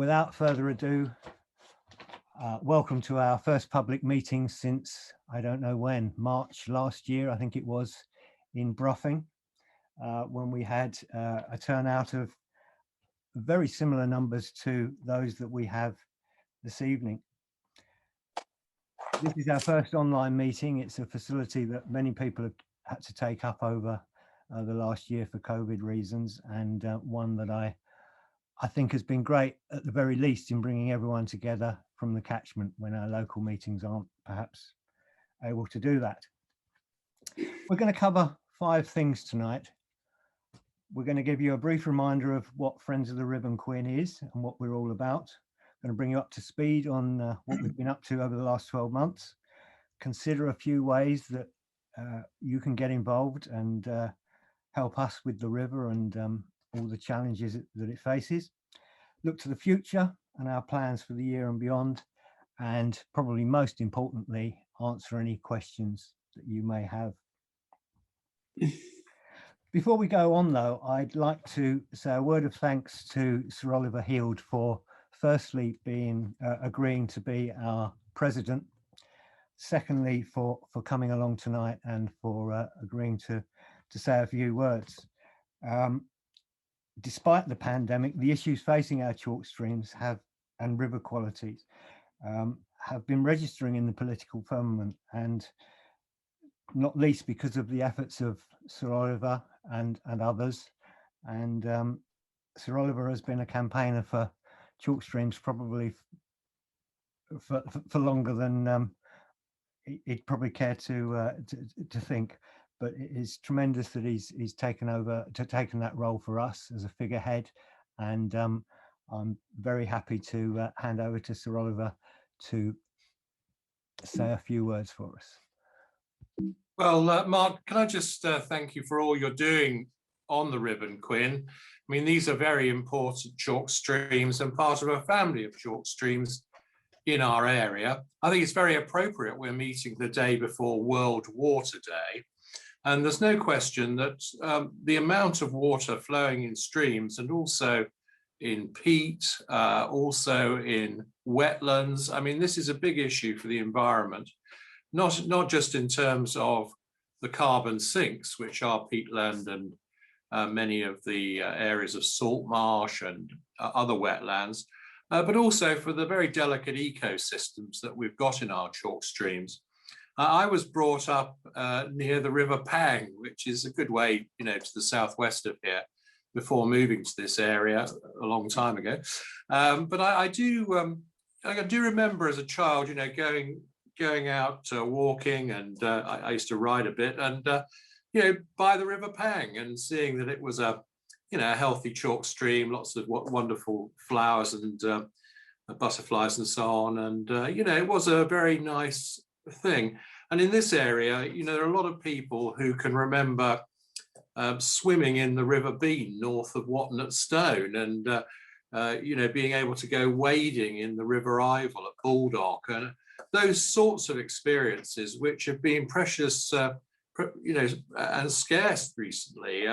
without further ado, welcome to our first public meeting since, I don't know when, March last year, I think it was, in Brough, when we had a turnout of very similar numbers to those that we have this evening. This is our first online meeting. It's a facility that many people have had to take up over the last year for COVID reasons, and one that I think has been great, at the very least, in bringing everyone together from the catchment when our local meetings aren't perhaps able to do that. We're going to cover 5 things tonight. We're going to give you a brief reminder of what Friends of the Rib Quin is and what we're all about. I'm going to bring you up to speed on what we've been up to over the last 12 months. Consider a few ways that you can get involved and help us with the river and all the challenges that it faces. Look to the future and our plans for the year and beyond, and probably most importantly, answer any questions that you may have. Before we go on though, I'd like to say a word of thanks to Sir Oliver Heald for firstly agreeing to be our president, secondly for coming along tonight and for agreeing to say a few words. Despite the pandemic, the issues facing our chalk streams and river qualities have been registering in the political firmament, and not least because of the efforts of Sir Oliver and others. And Sir Oliver has been a campaigner for chalk streams probably for longer than he'd probably care to think. But it is tremendous that he's taken that role for us as a figurehead, and I'm very happy to hand over to Sir Oliver to say a few words for us. Well, Mark, can I just thank you for all you're doing on the Rib Quin. I mean, these are very important chalk streams and part of a family of chalk streams in our area. I think it's very appropriate we're meeting the day before World Water Day. And there's no question that the amount of water flowing in streams and also in peat, also in wetlands, I mean, this is a big issue for the environment, not just in terms of the carbon sinks, which are peatland and many of the areas of salt marsh and other wetlands, but also for the very delicate ecosystems that we've got in our chalk streams. I was brought up near the River Pang, which is a good way, to the southwest of here, before moving to this area a long time ago. But I do remember as a child, going out walking, and I used to ride a bit, and by the River Pang, and seeing that it was a healthy chalk stream, lots of wonderful flowers and butterflies and so on, and it was a very nice thing. And in this area, there are a lot of people who can remember swimming in the River Bean north of Watton at Stone, and being able to go wading in the River Ivel at Baldock, and those sorts of experiences which have been precious, and scarce recently.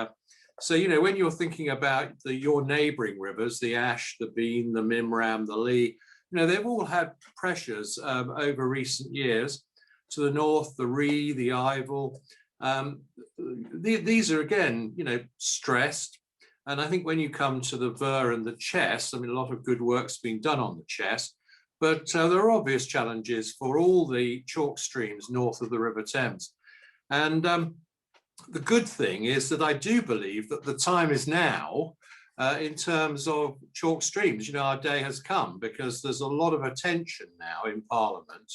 So when you're thinking about your neighbouring rivers, the Ash, the Bean, the Mimram, the Lee, they've all had pressures over recent years. To the north, the Ree, the Ivel, these are again, stressed. And I think when you come to the Ver and the Chess, I mean, a lot of good work's been done on the Chess, but there are obvious challenges for all the chalk streams north of the River Thames. And the good thing is that I do believe that the time is now in terms of chalk streams. Our day has come, because there's a lot of attention now in Parliament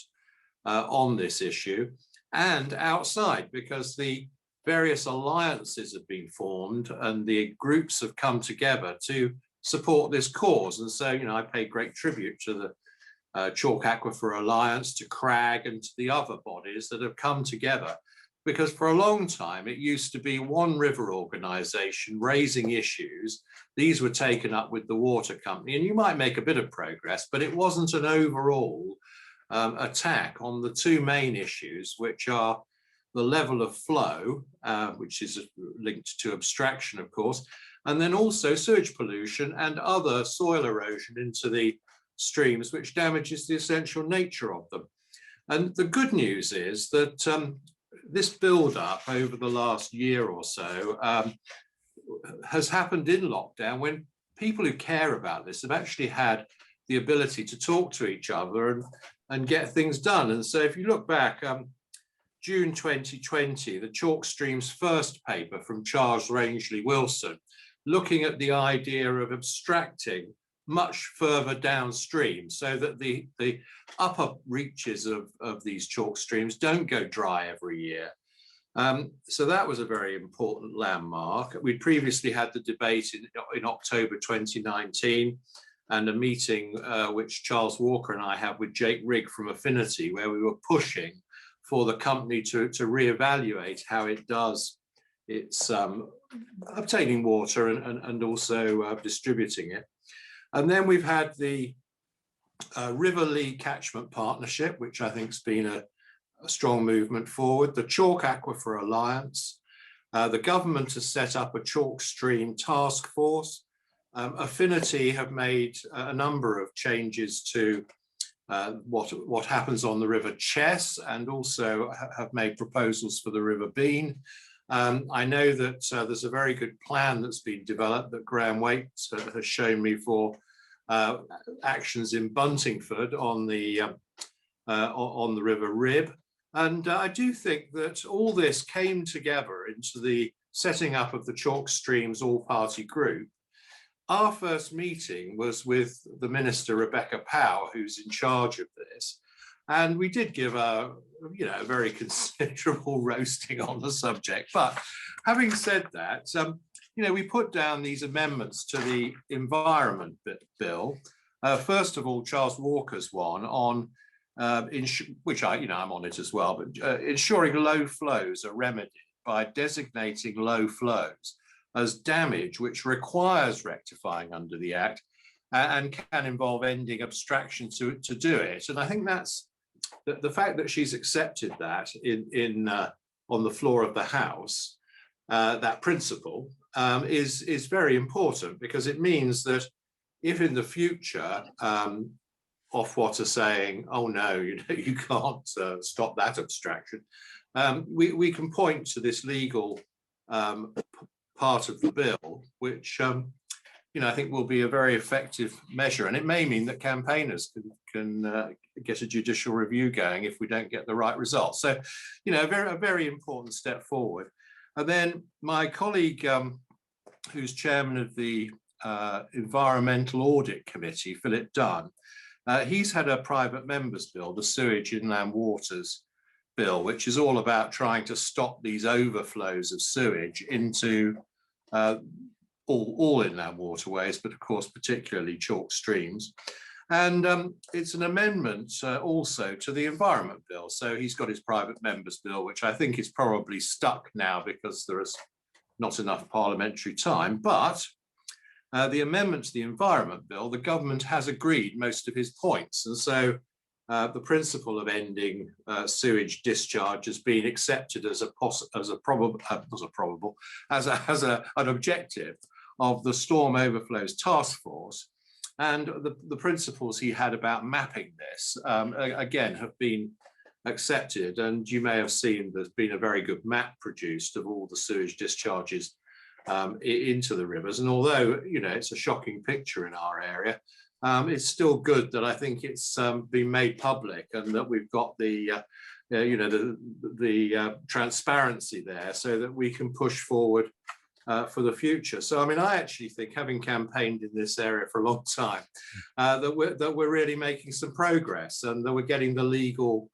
on this issue and outside, because the various alliances have been formed and the groups have come together to support this cause. And so, I pay great tribute to the Chalk Aquifer Alliance, to CRAG, and to the other bodies that have come together, because for a long time it used to be one river organisation raising issues. These were taken up with the water company, and you might make a bit of progress, but it wasn't an overall attack on the two main issues, which are the level of flow, which is linked to abstraction, of course, and then also sewage pollution and other soil erosion into the streams, which damages the essential nature of them. And the good news is that this build-up over the last year or so has happened in lockdown, when people who care about this have actually had the ability to talk to each other and get things done. And so if you look back, June 2020, the Chalk Streams first paper from Charles Rangeley Wilson, looking at the idea of abstracting much further downstream so that the upper reaches of these chalk streams don't go dry every year. So that was a very important landmark. We'd previously had the debate in October 2019 and a meeting which Charles Walker and I had with Jake Rigg from Affinity, where we were pushing for the company to reevaluate how it does its obtaining water and also distributing it. And then we've had the River Lee Catchment Partnership, which I think has been a strong movement forward, the Chalk Aquifer Alliance. The government has set up a chalk stream task force. Affinity have made a number of changes to what happens on the River Chess, and also have made proposals for the River Bean. I know that there's a very good plan that's been developed that Graham Waite has shown me for actions in Buntingford on the River Rib. And I do think that all this came together into the setting up of the Chalk Streams All-Party Group. Our first meeting was with the Minister, Rebecca Power, who's in charge of this. And we did give a very considerable roasting on the subject. But having said that, we put down these amendments to the Environment Bill. First of all, Charles Walker's one on, which I'm on it as well, but ensuring low flows are remedied by designating low flows as damage which requires rectifying under the Act and can involve ending abstraction to do it. And I think that's the fact that she's accepted that on the floor of the House, that principle, is very important, because it means that if in the future Ofwat are saying, oh no, you can't stop that abstraction, we can point to this legal part of the bill, which I think will be a very effective measure, and it may mean that campaigners can get a judicial review going if we don't get the right results. So, a very important step forward. And then my colleague, who's chairman of the Environmental Audit Committee, Philip Dunn, he's had a private members bill, the Sewage Inland Waters Bill, which is all about trying to stop these overflows of sewage into all inland waterways, but of course, particularly chalk streams. And it's an amendment also to the Environment Bill. So he's got his private members bill, which I think is probably stuck now because there is not enough parliamentary time. But the amendment to the Environment Bill, the government has agreed most of his points. And so the principle of ending sewage discharge has been accepted as an objective of the Storm Overflows Task Force. And the principles he had about mapping this, again, have been accepted. And you may have seen there's been a very good map produced of all the sewage discharges into the rivers. And although, it's a shocking picture in our area, it's still good that I think it's been made public, and that we've got the transparency there, so that we can push forward for the future. So, I actually think, having campaigned in this area for a long time, that we're really making some progress, and that we're getting the legal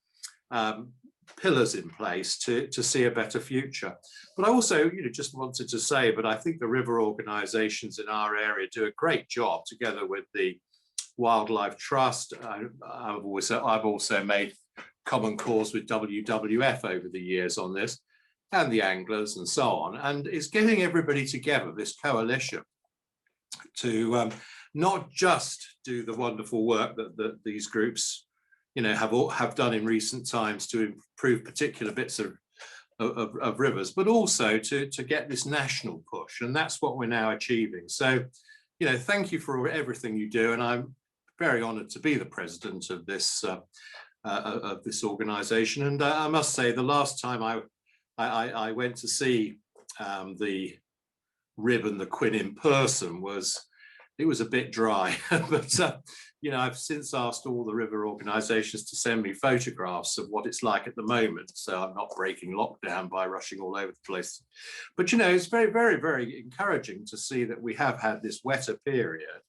pillars in place to see a better future. But I also, just wanted to say, but I think the river organisations in our area do a great job, together with the Wildlife Trust. I've also made common cause with WWF over the years on this, and the anglers and so on. And it's getting everybody together, this coalition, to not just do the wonderful work that these groups have done in recent times to improve particular bits of of rivers, but also to get this national push. And that's what we're now achieving. So, thank you for everything you do. And I'm very honored to be the president of this organization. And I must say, the last time I went to see the Rib and the Quin in person it was a bit dry, but I've since asked all the river organisations to send me photographs of what it's like at the moment, so I'm not breaking lockdown by rushing all over the place. But it's very, very, very encouraging to see that we have had this wetter period,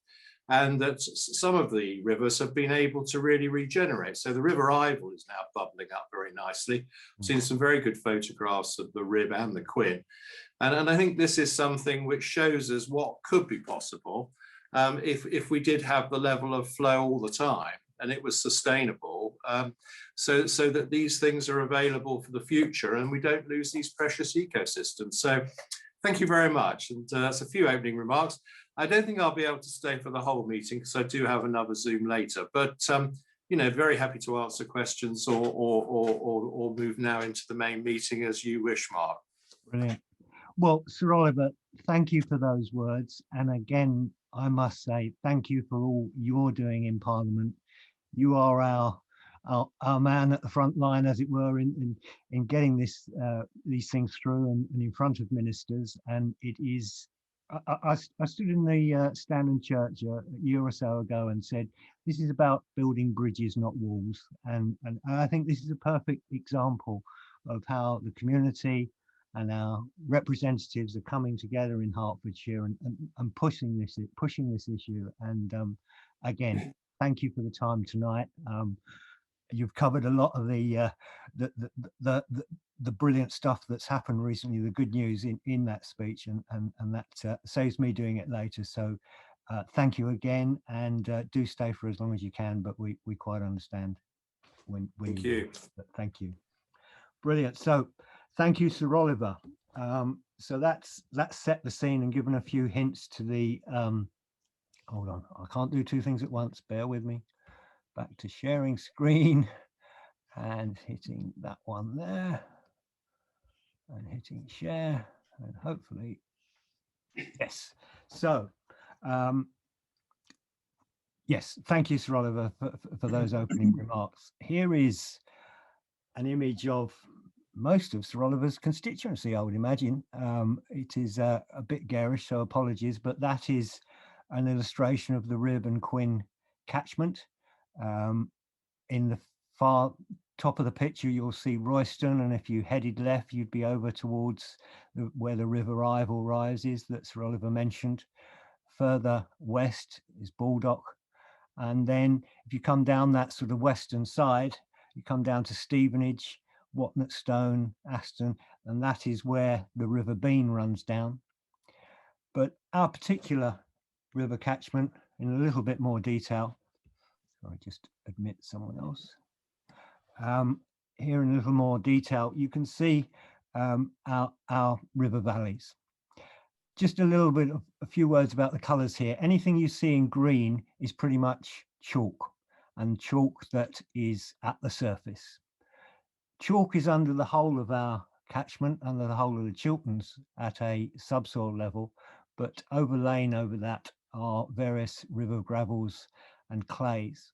and that some of the rivers have been able to really regenerate. So the River Ivel is now bubbling up very nicely. I've seen some very good photographs of the Rib and the Quin, and I think this is something which shows us what could be possible. If we did have the level of flow all the time and it was sustainable, so that these things are available for the future and we don't lose these precious ecosystems. So thank you very much. And that's a few opening remarks. I don't think I'll be able to stay for the whole meeting because I do have another Zoom later, but very happy to answer questions or move now into the main meeting as you wish, Mark. Brilliant. Well, Sir Oliver, thank you for those words. And again, I must say thank you for all you're doing in Parliament. You are our man at the front line, as it were, in getting these things through and in front of ministers. And it is, I stood in the Stanton Church a year or so ago and said, this is about building bridges, not walls. And I think this is a perfect example of how the community and our representatives are coming together in Hertfordshire and pushing this issue. And again, thank you for the time tonight. You've covered a lot of the brilliant stuff that's happened recently, the good news in that speech, and that saves me doing it later. So thank you again, and do stay for as long as you can. But we quite understand when thank you. Thank you. Brilliant. So thank you, Sir Oliver. So that's set the scene and given a few hints to the hold on, I can't do two things at once, bear with me. Back to sharing screen and hitting that one there and hitting share, and hopefully yes. So yes, thank you, Sir Oliver, for those opening remarks. Here is an image of most of Sir Oliver's constituency, I would imagine. It is a bit garish, so apologies, but that is an illustration of the Rib and Quin catchment. In the far top of the picture, you'll see Royston, and if you headed left, you'd be over towards where the River Ivel rises that Sir Oliver mentioned. Further west is Baldock, and then if you come down that sort of western side, you come down to Stevenage, Watnet Stone, Aston, and that is where the River Bean runs down. But our particular river catchment, in a little bit more detail, sorry, just admit someone else. Here in a little more detail, you can see our river valleys. Just a few words about the colours here. Anything you see in green is pretty much chalk, and chalk that is at the surface. Chalk is under the whole of our catchment, under the whole of the Chilterns at a subsoil level, but overlain over that are various river gravels and clays.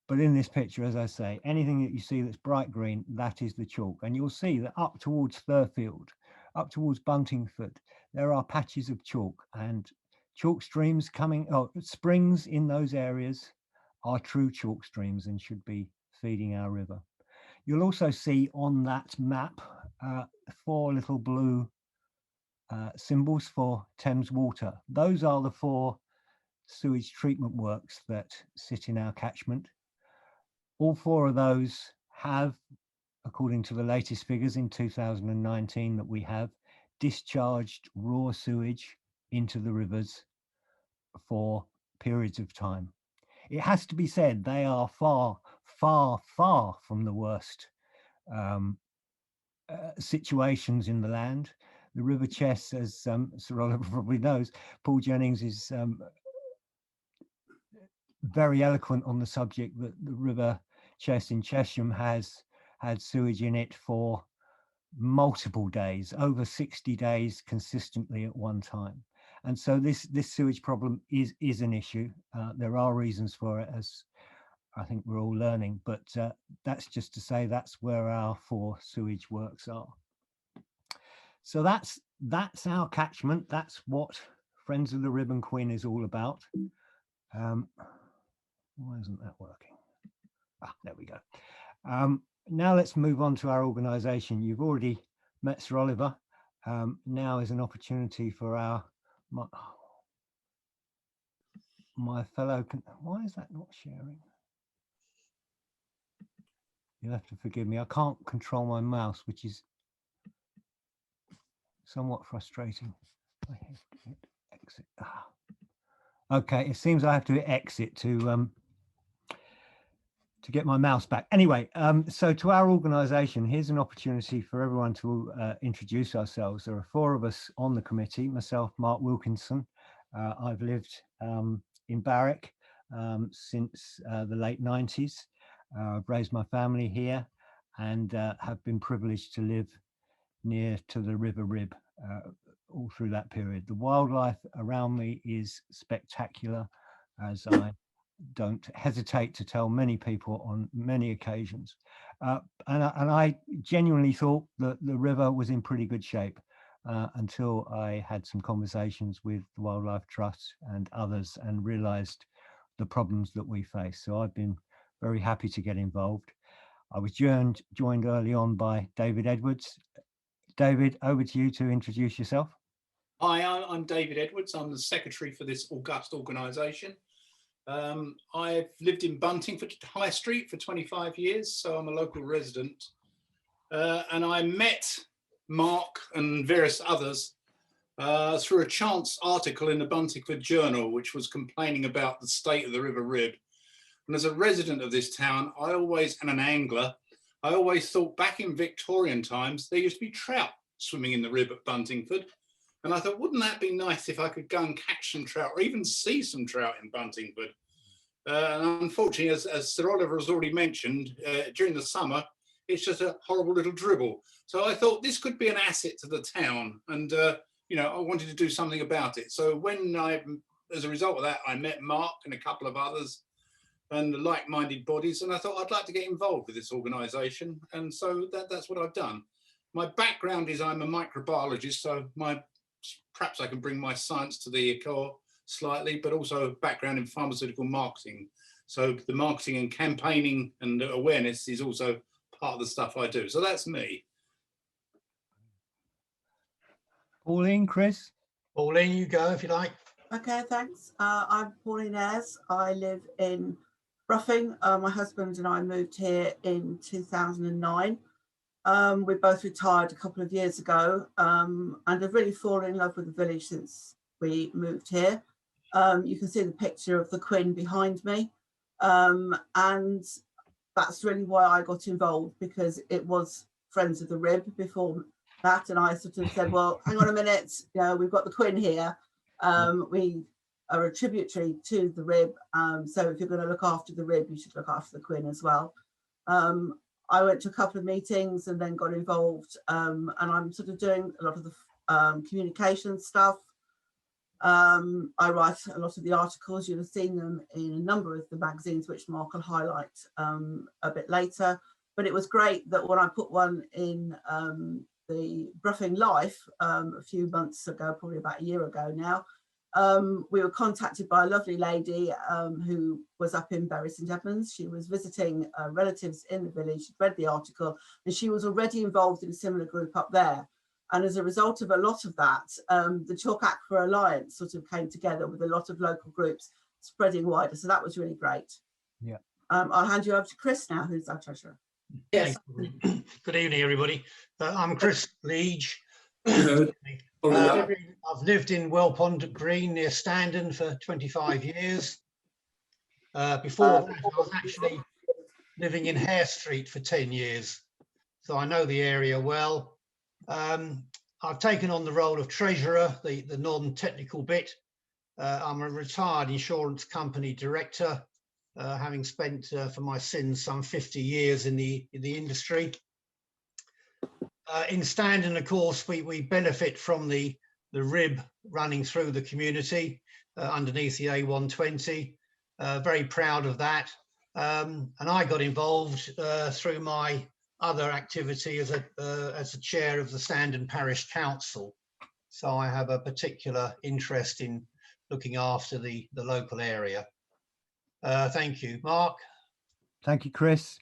But in this picture, as I say, anything that you see that's bright green, that is the chalk. And you'll see that up towards Thurfield, up towards Buntingford, there are patches of chalk, and chalk streams springs in those areas are true chalk streams and should be feeding our river. You'll also see on that map 4 little blue symbols for Thames Water. Those are the 4 sewage treatment works that sit in our catchment. All 4 of those have, according to the latest figures in 2019 that we have, discharged raw sewage into the rivers for periods of time. It has to be said, they are far, far, far from the worst situations in the land. The River Chess, as Sir Oliver probably knows, Paul Jennings is very eloquent on the subject that the River Chess in Chesham has had sewage in it for multiple days, over 60 days consistently at one time. And so this sewage problem is an issue. There are reasons for it, as I think we're all learning, but that's just to say that's where our 4 sewage works are. So that's our catchment. That's what Friends of the Rib Quin is all about. Why isn't that working? There we go. Now let's move on to our organisation. You've already met Sir Oliver. Now is an opportunity for my fellow. Why is that not sharing? You'll have to forgive me. I can't control my mouse, which is somewhat frustrating. I have to hit exit. Okay, it seems I have to hit exit to get my mouse back. Anyway, so to our organisation, here's an opportunity for everyone to introduce ourselves. There are 4 of us on the committee, myself, Mark Wilkinson. I've lived in Barwick since the late 90s. I've raised my family here and have been privileged to live near to the River Rib all through that period. The wildlife around me is spectacular, as I don't hesitate to tell many people on many occasions. And I genuinely thought that the river was in pretty good shape until I had some conversations with the Wildlife Trust and others and realised the problems that we face. So I've been very happy to get involved. I was joined early on by David Edwards. David, over to you to introduce yourself. Hi, I'm David Edwards. I'm the secretary for this august organisation. I've lived in Buntingford High Street for 25 years, so I'm a local resident. And I met Mark and various others through a chance article in the Buntingford Journal, which was complaining about the state of the River Rib. And as a resident of this town, and an angler, I always thought back in Victorian times, there used to be trout swimming in the Rib at Buntingford. And I thought, wouldn't that be nice if I could go and catch some trout or even see some trout in Buntingford? And unfortunately, as Sir Oliver has already mentioned, during the summer, it's just a horrible little dribble. So I thought this could be an asset to the town. And, you know, I wanted to do something about it. So when as a result of that, I met Mark and a couple of others and like-minded bodies. And I thought I'd like to get involved with this organisation. And so that's what I've done. My background is I'm a microbiologist, so perhaps I can bring my science to the core slightly, but also a background in pharmaceutical marketing. So the marketing and campaigning and awareness is also part of the stuff I do. So that's me. Pauline, Chris? Pauline, you go if you like. Okay, thanks. I'm Pauline Ayres. I live in Ruffing. My husband and I moved here in 2009. We both retired a couple of years ago and have really fallen in love with the village since we moved here. You can see the picture of the Quin behind me. And that's really why I got involved, because it was Friends of the Rib before that. And I sort of said, well, hang on a minute, you know, we've got the Quin here. We are a tributary to the Rib. So if you're going to look after the Rib, you should look after the Quin as well. I went to a couple of meetings and then got involved, and I'm sort of doing a lot of the communication stuff. I write a lot of the articles. You'll have seen them in a number of the magazines, which Mark will highlight a bit later. But it was great that when I put one in the Bruffing Life a few months ago, probably about a year ago now, we were contacted by a lovely lady who was up in Bury St Edmunds. She was visiting relatives in the village. She'd read the article and she was already involved in a similar group up there. And as a result of a lot of that, the Chalk Aqua Alliance sort of came together with a lot of local groups spreading wider. So that was really great. Yeah. I'll hand you over to Chris now, who's our treasurer. Yes. Good evening, everybody. I'm Chris Leach. I've lived in Wellpond Green near Standon for 25 years. Before that, I was actually living in Hare Street for 10 years. So I know the area well. I've taken on the role of treasurer, the non-technical bit. I'm a retired insurance company director, having spent for my sins some 50 years in the industry. In Standon, of course, we benefit from the rib running through the community underneath the A120. Very proud of that. And I got involved through my other activity as a chair of the Standon Parish Council. So I have a particular interest in looking after the local area. Thank you. Mark? Thank you, Chris.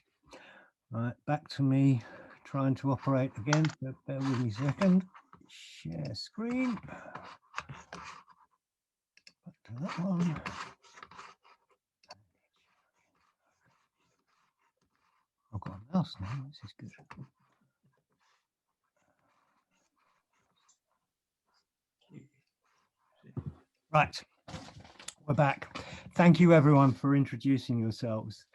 Right, back to me trying to operate again. So bear with me a second. Share screen. Back to that one. I've got a mouse now. This is good. Right, we're back. Thank you, everyone, for introducing yourselves.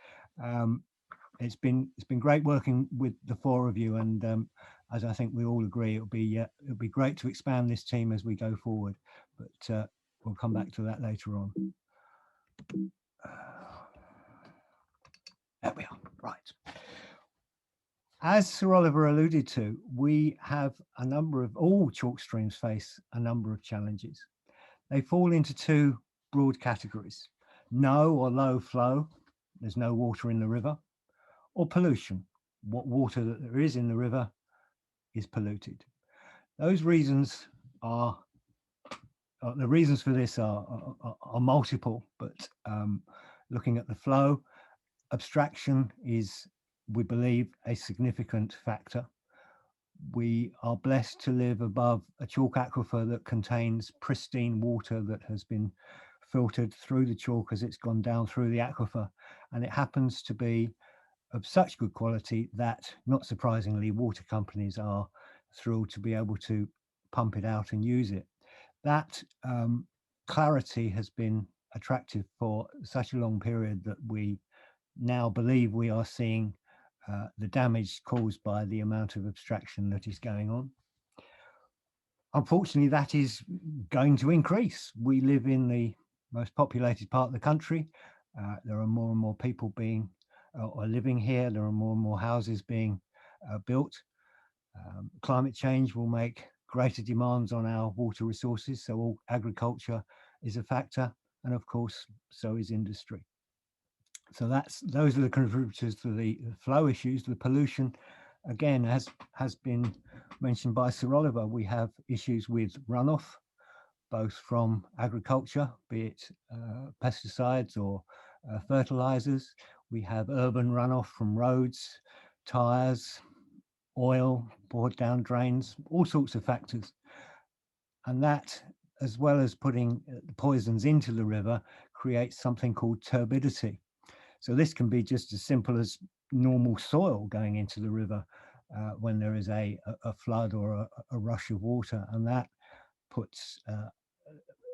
It's been great working with the four of you, and as I think we all agree, it'll be great to expand this team as we go forward. But we'll come back to that later on. There we are. Right. As Sir Oliver alluded to, we have all chalk streams face a number of challenges. They fall into two broad categories: no or low flow, there's no water in the river, or pollution, what water that there is in the river is polluted. Those reasons are, the reasons for this are multiple, but looking at the flow, abstraction is, we believe, a significant factor. We are blessed to live above a chalk aquifer that contains pristine water that has been filtered through the chalk as it's gone down through the aquifer, and it happens to be of such good quality that, not surprisingly, water companies are thrilled to be able to pump it out and use it. That clarity has been attractive for such a long period that we now believe we are seeing the damage caused by the amount of abstraction that is going on. Unfortunately, that is going to increase. We live in the most populated part of the country. There are more and more people being or living here. There are more and more houses being built. Climate change will make greater demands on our water resources, so all agriculture is a factor, and of course, so is industry. So those are the contributors to the flow issues. The pollution, again, has been mentioned by Sir Oliver. We have issues with runoff, both from agriculture, be it pesticides or fertilizers. We have urban runoff from roads, tires, oil, poured down drains, all sorts of factors. And that, as well as putting poisons into the river, creates something called turbidity. So this can be just as simple as normal soil going into the river when there is a flood or a rush of water, and that puts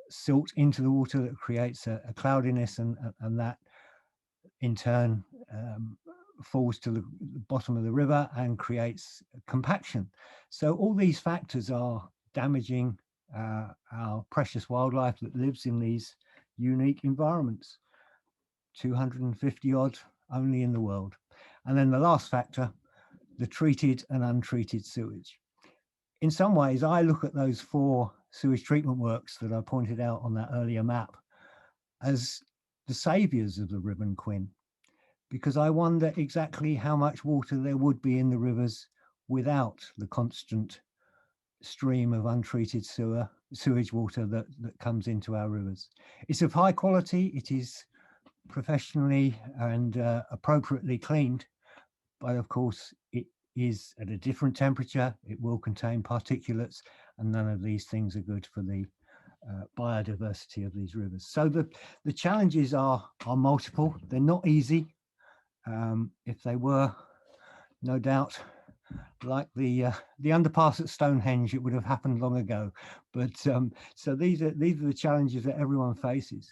silt into the water that creates a cloudiness, and that in turn falls to the bottom of the river and creates compaction. So all these factors are damaging our precious wildlife that lives in these unique environments. 250 odd only in the world. And then the last factor, the treated and untreated sewage. In some ways, I look at those 4 sewage treatment works that I pointed out on that earlier map as the saviors of the Rib Quin, because I wonder exactly how much water there would be in the rivers without the constant stream of untreated sewage water that comes into our rivers. It's of high quality. It is professionally and appropriately cleaned, but of course it is at a different temperature. It will contain particulates, and none of these things are good for the biodiversity of these rivers. So the challenges are multiple. They're not easy. If they were, no doubt, like the underpass at Stonehenge, it would have happened long ago. But so these are the challenges that everyone faces.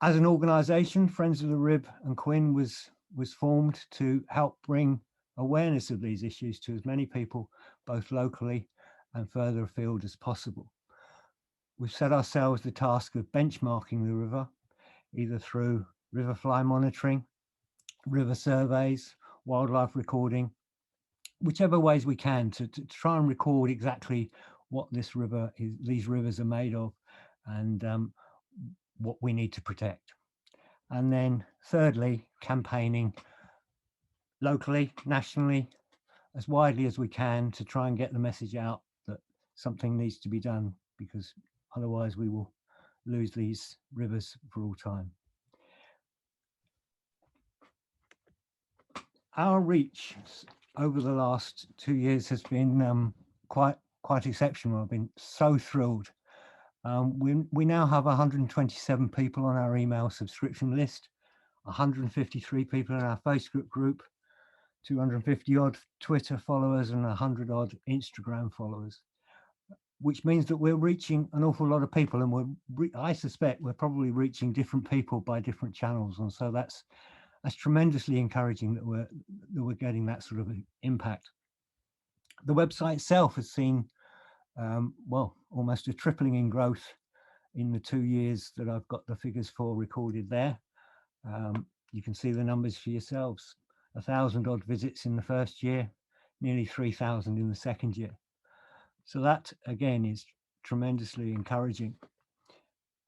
As an organisation, Friends of the Rib Quin was formed to help bring awareness of these issues to as many people, both locally and further afield as possible. We've set ourselves the task of benchmarking the river, either through river fly monitoring, river surveys, wildlife recording, whichever ways we can to try and record exactly what these rivers are made of, and what we need to protect. And then thirdly, campaigning locally, nationally, as widely as we can to try and get the message out that something needs to be done, because otherwise we will lose these rivers for all time. Our reach over the last 2 years has been quite exceptional. I've been so thrilled. We now have 127 people on our email subscription list, 153 people in our Facebook group, 250 odd Twitter followers, and 100 odd Instagram followers, which means that we're reaching an awful lot of people, and I suspect we're probably reaching different people by different channels, and so that's tremendously encouraging that we're getting that sort of impact. The website itself has seen well, almost a tripling in growth in the 2 years that I've got the figures for recorded there. You can see the numbers for yourselves. 1,000 odd visits in the first year, nearly 3,000 in the second year. So that again is tremendously encouraging.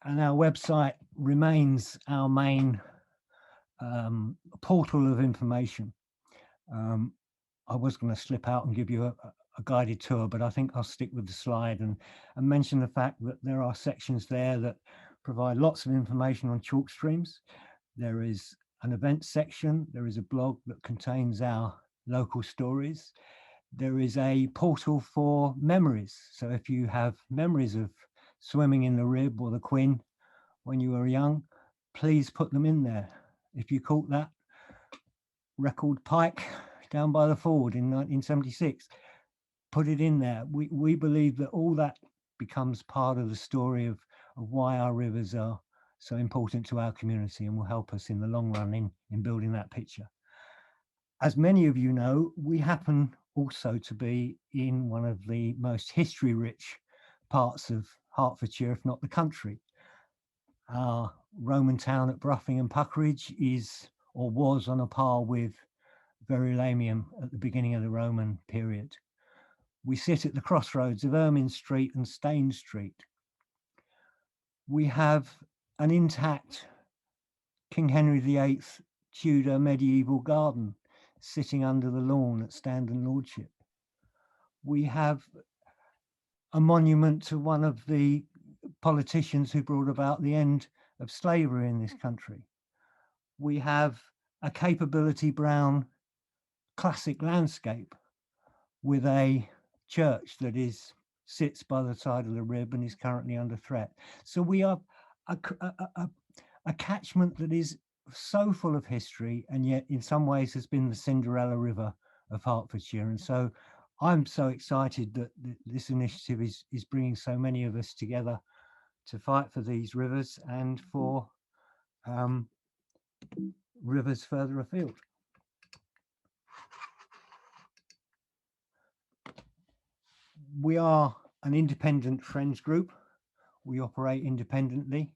And our website remains our main portal of information. I was going to slip out and give you a guided tour, but I think I'll stick with the slide and mention the fact that there are sections there that provide lots of information on chalk streams. There is an event section. There is a blog that contains our local stories. There is a portal for memories. So if you have memories of swimming in the Rib or the Quin when you were young, please put them in there. If you caught that record pike down by the ford in 1976, put it in there. We believe that all that becomes part of the story of why our rivers are so important to our community and will help us in the long run in building that picture. As many of you know, we happen also to be in one of the most history-rich parts of Hertfordshire, if not the country. Our Roman town at Bruffing and Puckeridge is, or was, on a par with Verulamium at the beginning of the Roman period. We sit at the crossroads of Ermine Street and Staines Street. We have an intact King Henry VIII Tudor medieval garden sitting under the lawn at Standon Lordship. We have a monument to one of the politicians who brought about the end of slavery in this country. We have a Capability Brown classic landscape with a church that sits by the side of the Rib and is currently under threat. So we are a catchment that is so full of history, and yet in some ways has been the Cinderella River of Hertfordshire. And so I'm so excited that this initiative is bringing so many of us together to fight for these rivers and for rivers further afield. We are an independent friends group. We operate independently,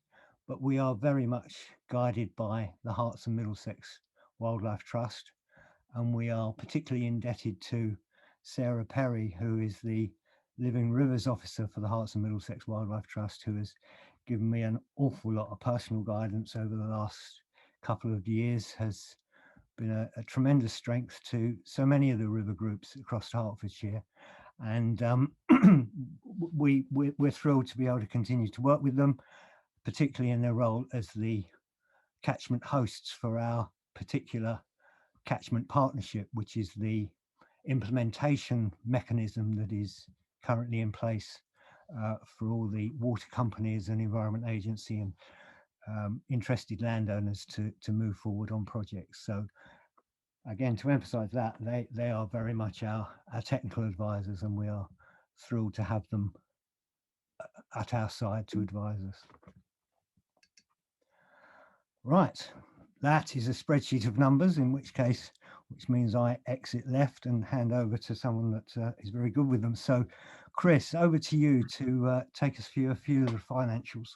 but we are very much guided by the Herts and Middlesex Wildlife Trust. And we are particularly indebted to Sarah Perry, who is the Living Rivers Officer for the Herts and Middlesex Wildlife Trust, who has given me an awful lot of personal guidance over the last couple of years, has been a tremendous strength to so many of the river groups across Hertfordshire. And we're thrilled to be able to continue to work with them, particularly in their role as the catchment hosts for our particular catchment partnership, which is the implementation mechanism that is currently in place for all the water companies and Environment Agency and interested landowners to move forward on projects. So again, to emphasize that, they are very much our technical advisors, and we are thrilled to have them at our side to advise us. Right, that is a spreadsheet of numbers, which means I exit left and hand over to someone that is very good with them. So Chris, over to you to take us through a few of the financials.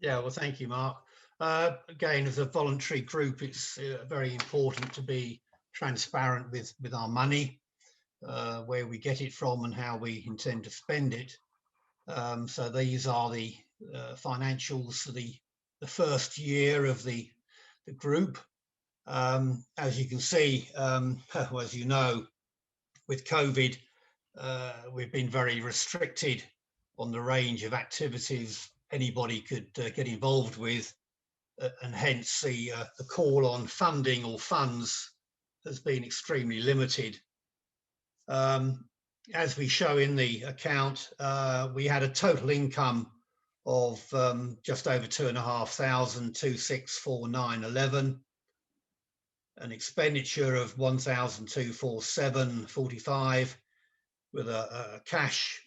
Yeah, well, thank you, Mark. Again, as a voluntary group, it's very important to be transparent with our money. where we get it from and how we intend to spend it. So these are the financials for the first year of the group. As you can see, as you know, with COVID, we've been very restricted on the range of activities anybody could get involved with, and hence the call on funding or funds has been extremely limited. As we show in the account, we had a total income of just over 2,500, 2,649.11, an expenditure of 1,247.45, with a cash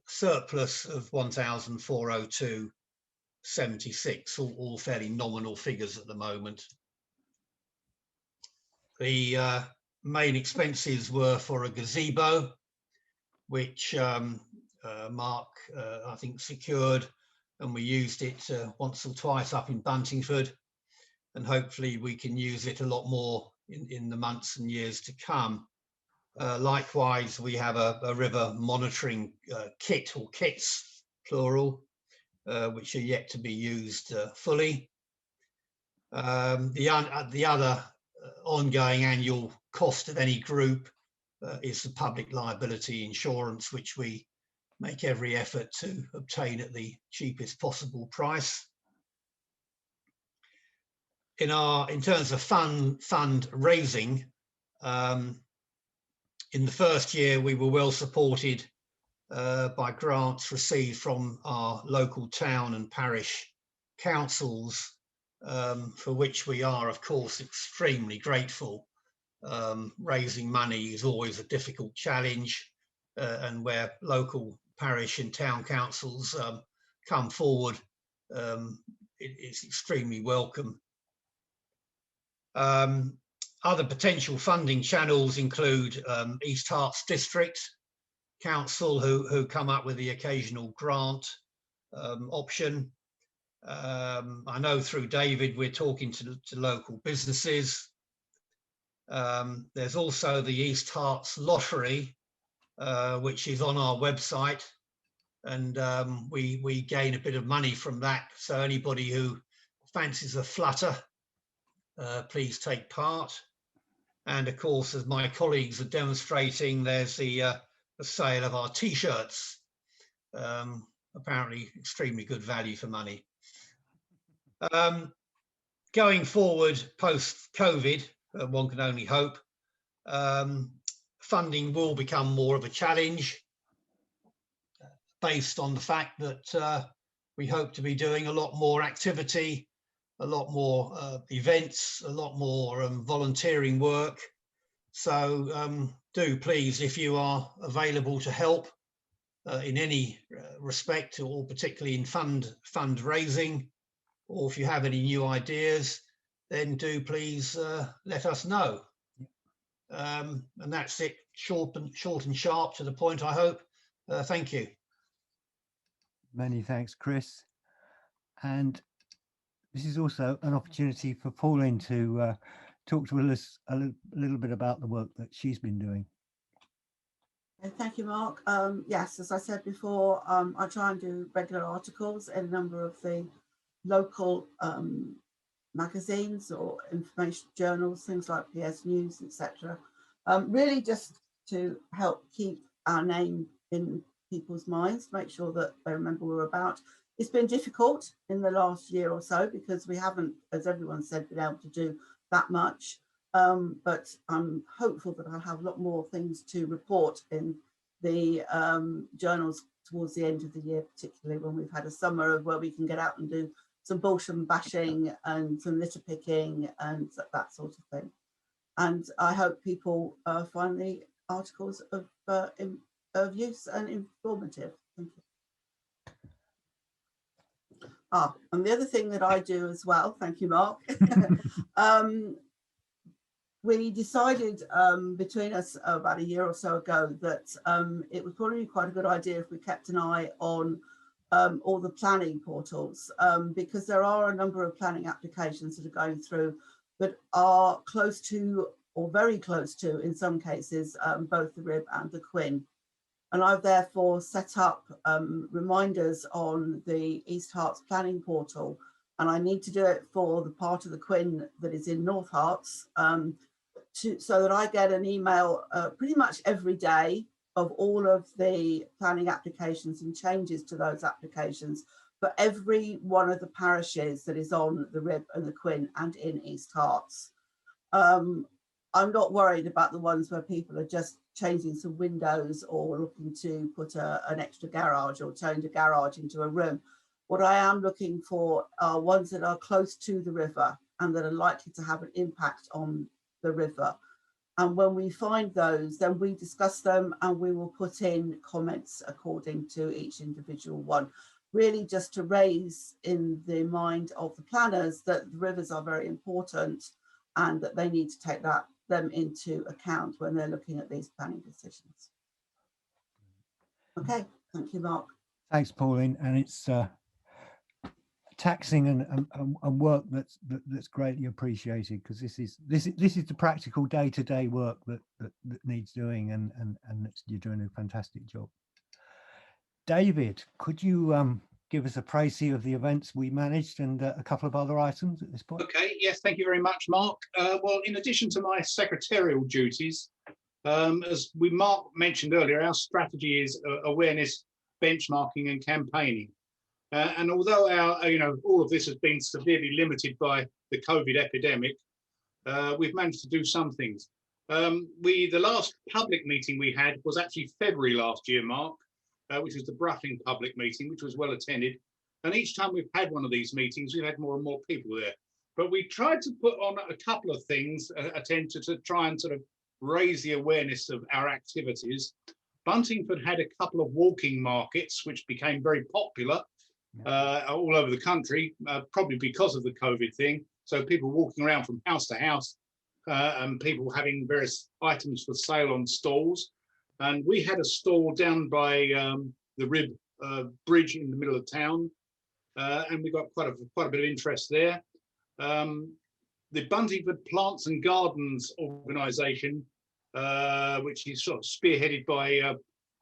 surplus of 1,402.76, all fairly nominal figures at the moment. The main expenses were for a gazebo, which Mark, I think, secured, and we used it once or twice up in Buntingford, and hopefully we can use it a lot more in the months and years to come. Likewise, we have a river monitoring kit, or kits, plural, which are yet to be used fully. The other ongoing annual cost of any group is the public liability insurance, which we make every effort to obtain at the cheapest possible price. In terms of fund raising, in the first year we were well supported by grants received from our local town and parish councils, for which we are, of course, extremely grateful. Raising money is always a difficult challenge, and where local parish and town councils come forward, it's extremely welcome. Other potential funding channels include East Herts District Council, who come up with the occasional grant option. I know through David we're talking to local businesses. There's also the East Herts Lottery, which is on our website, and we gain a bit of money from that. So anybody who fancies a flutter, please take part. And of course, as my colleagues are demonstrating, there's the sale of our T-shirts, apparently extremely good value for money. Going forward, post-COVID, one can only hope, funding will become more of a challenge, based on the fact that we hope to be doing a lot more activity, a lot more events, a lot more volunteering work. So do please, if you are available to help in any respect, or particularly in fundraising, or if you have any new ideas, then do please let us know. And that's it, short and sharp, to the point, I hope. Thank you. Many thanks, Chris. And this is also an opportunity for Pauline to talk to us a little bit about the work that she's been doing. Thank you, Mark. Yes, as I said before, I try and do regular articles in a number of the local magazines or information journals, things like PS News, etc. Really just to help keep our name in people's minds, make sure that they remember we're about. It's been difficult in the last year or so because we haven't, as everyone said, been able to do that much. But I'm hopeful that I'll have a lot more things to report in the journals towards the end of the year, particularly when we've had a summer where we can get out and do some Bolsham bashing and some litter picking and that sort of thing. And I hope people find the articles of use and informative. Thank you. And the other thing that I do as well, thank you, Mark, we decided between us about a year or so ago that it would probably be quite a good idea if we kept an eye on all the planning portals, because there are a number of planning applications that are going through that are close to or very close to, in some cases, both the Rib and the Quin. And I've therefore set up reminders on the East Herts planning portal, and I need to do it for the part of the Quin that is in North Herts, so that I get an email pretty much every day of all of the planning applications and changes to those applications for every one of the parishes that is on the Rib and the Quin and in East Herts. I'm not worried about the ones where people are just changing some windows or looking to put an extra garage or change a garage into a room. What I am looking for are ones that are close to the river and that are likely to have an impact on the river. And when we find those, then we discuss them and we will put in comments according to each individual one, really just to raise in the mind of the planners that the rivers are very important and that they need to take them into account when they're looking at these planning decisions. Okay, thank you, Mark. Thanks, Pauline. And it's taxing and work that's greatly appreciated, because this is the practical day-to-day work that needs doing, and you're doing a fantastic job. David, could you give us a précis of the events we managed and a couple of other items at this point? Okay, yes, thank you very much, Mark. Well, in addition to my secretarial duties, as Mark mentioned earlier, our strategy is awareness, benchmarking and campaigning. And although all of this has been severely limited by the COVID epidemic, we've managed to do some things. The last public meeting we had was actually February last year, Mark, which was the Bruffing public meeting, which was well attended. And each time we've had one of these meetings, we've had more and more people there. But we tried to put on a couple of things, attempted to try and sort of raise the awareness of our activities. Buntingford had a couple of walking markets, which became very popular all over the country, probably because of the COVID thing. So people walking around from house to house and people having various items for sale on stalls. And we had a stall down by the Rib Bridge in the middle of town, and we got quite a bit of interest there. The Buntingford Plants and Gardens organisation, which is sort of spearheaded by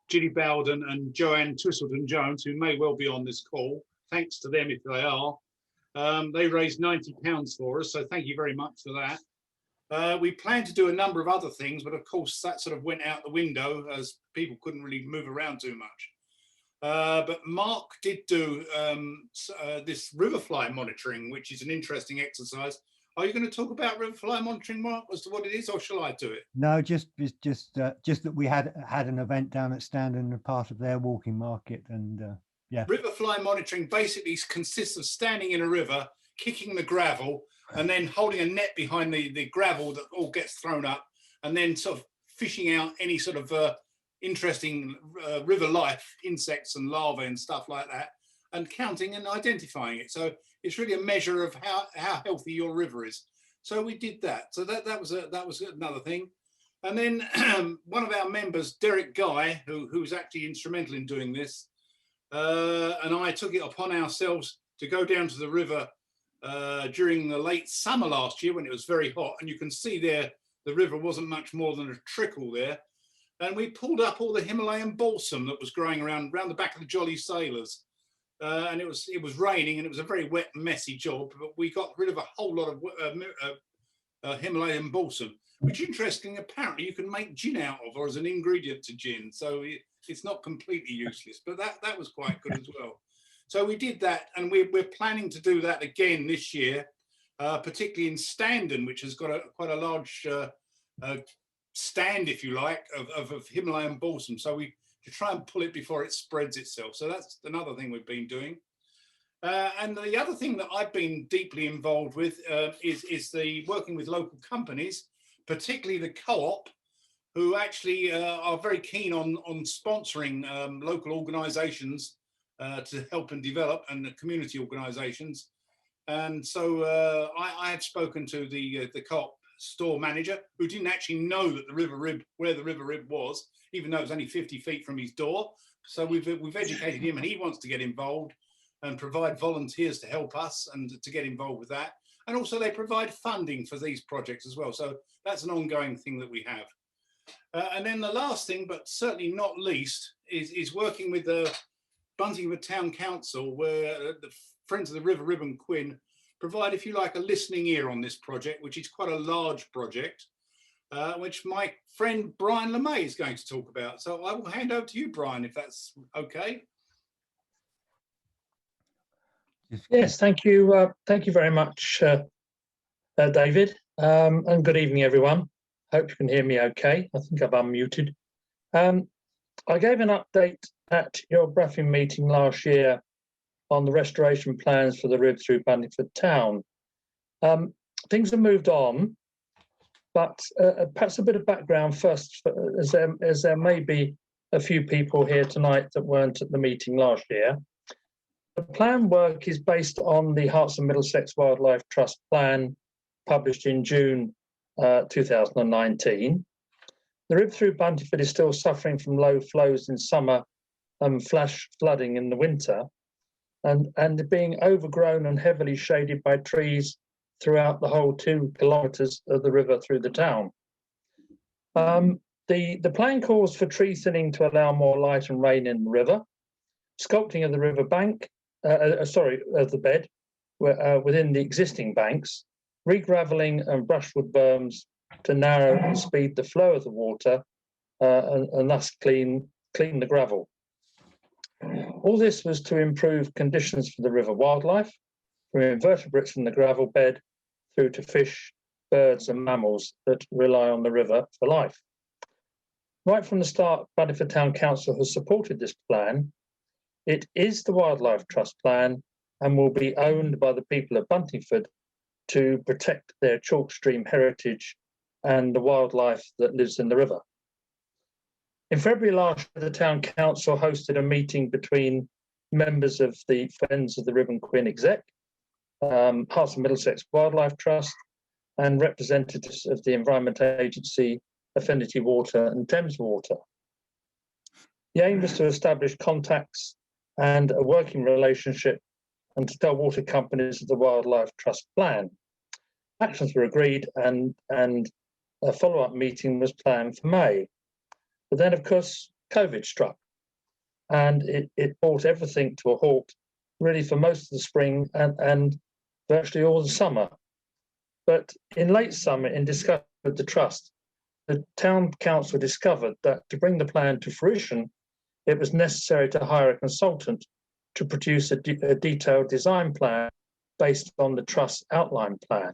Ginny Bowden and Joanne Twistleton-Jones, who may well be on this call. Thanks to them if they are. They raised £90 for us, so thank you very much for that. We planned to do a number of other things, but of course that sort of went out the window as people couldn't really move around too much. But Mark did do this riverfly monitoring, which is an interesting exercise. Are you going to talk about riverfly monitoring, Mark, as to what it is, or shall I do it? No, just that we had an event down at Standon, a part of their walking market, and yeah. Riverfly monitoring basically consists of standing in a river, kicking the gravel, and then holding a net behind the gravel that all gets thrown up, and then sort of fishing out any sort of interesting river life, insects and larvae and stuff like that, and counting and identifying it. So it's really a measure of how healthy your river is. So we did that. So that was another thing. And then one of our members, Derek Guy, who was actually instrumental in doing this, and I took it upon ourselves to go down to the river during the late summer last year when it was very hot. And you can see there, the river wasn't much more than a trickle there. And we pulled up all the Himalayan balsam that was growing around the back of the Jolly Sailors. And it was raining and it was a very wet, messy job, but we got rid of a whole lot of Himalayan balsam, which interestingly, apparently you can make gin out of, or as an ingredient to gin. So it's not completely useless, but that was quite good as well. So we did that, and we're planning to do that again this year, particularly in Standon, which has got quite a large stand, if you like, of Himalayan balsam. So to try and pull it before it spreads itself. So that's another thing we've been doing. And the other thing that I've been deeply involved with is the working with local companies, particularly the co-op, who actually are very keen on sponsoring local organisations to help and develop, and the community organisations. And so I had spoken to the co-op store manager, who didn't actually know that where the River Rib was, even though it was only 50 feet from his door. So we've educated him, and he wants to get involved and provide volunteers to help us and to get involved with that. and also they provide funding for these projects as well. So that's an ongoing thing that we have. And then the last thing, but certainly not least, is working with the Buntingford Town Council, where the Friends of the River, Rib Quin, provide, if you like, a listening ear on this project, which is quite a large project, which my friend Brian LeMay is going to talk about. So I will hand over to you, Brian, if that's okay. Yes, thank you. Thank you very much, David. And good evening, everyone. Hope you can hear me okay. I think I've unmuted. I gave an update at your briefing meeting last year on the restoration plans for the Rib through Buntingford Town. Things have moved on, but perhaps a bit of background first, as there may be a few people here tonight that weren't at the meeting last year. The plan work is based on the Herts and Middlesex Wildlife Trust plan published in June 2019. The Rib through Buntingford is still suffering from low flows in summer and flash flooding in the winter, and being overgrown and heavily shaded by trees throughout the whole 2 kilometres of the river through the town. The plan calls for tree thinning to allow more light and rain in the river, sculpting of the river bank, of the bed within the existing banks, regravelling and brushwood berms to narrow and speed the flow of the water and thus clean the gravel. All this was to improve conditions for the river wildlife, from invertebrates in the gravel bed through to fish, birds and mammals that rely on the river for life. Right from the start, Buntingford Town Council has supported this plan. It is the Wildlife Trust plan and will be owned by the people of Buntingford to protect their chalk stream heritage and the wildlife that lives in the river. In February last year, the Town Council hosted a meeting between members of the Friends of the Rib Quin exec, Herts and Middlesex Wildlife Trust, and representatives of the Environment Agency, Affinity Water and Thames Water. The aim was to establish contacts and a working relationship and to tell water companies of the Wildlife Trust plan. Actions were agreed and a follow-up meeting was planned for May. But then, of course, COVID struck and it brought everything to a halt really for most of the spring and virtually all the summer. But in late summer, in discussion with the Trust, the Town Council discovered that to bring the plan to fruition, it was necessary to hire a consultant to produce a detailed design plan based on the Trust's outline plan.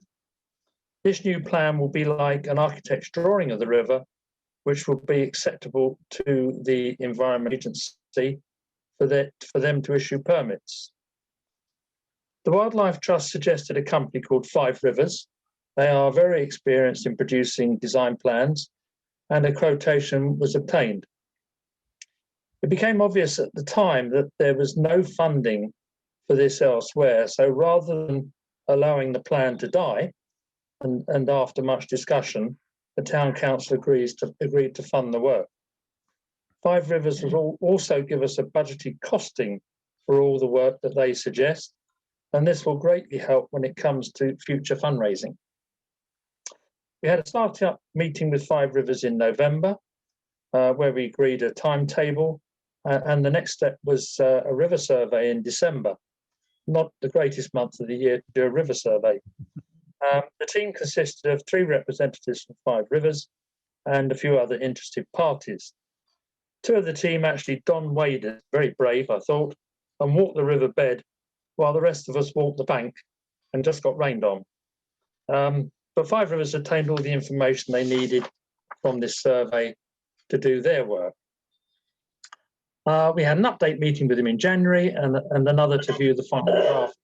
This new plan will be like an architect's drawing of the river, which will be acceptable to the Environment Agency for them to issue permits. The Wildlife Trust suggested a company called 5 Rivers. They are very experienced in producing design plans, and a quotation was obtained. It became obvious at the time that there was no funding for this elsewhere, so rather than allowing the plan to die, and after much discussion, the Town Council agreed to fund the work. 5 Rivers will also give us a budgeted costing for all the work that they suggest, and this will greatly help when it comes to future fundraising. We had a start-up meeting with 5 Rivers in November, where we agreed a timetable, and the next step was a river survey in December. Not the greatest month of the year to do a river survey. The team consisted of 3 representatives from 5 Rivers and a few other interested parties. 2 of the team actually donned waders, very brave, I thought, and walked the river bed, while the rest of us walked the bank and just got rained on. But 5 Rivers obtained all the information they needed from this survey to do their work. We had an update meeting with them in January and another to view the final draft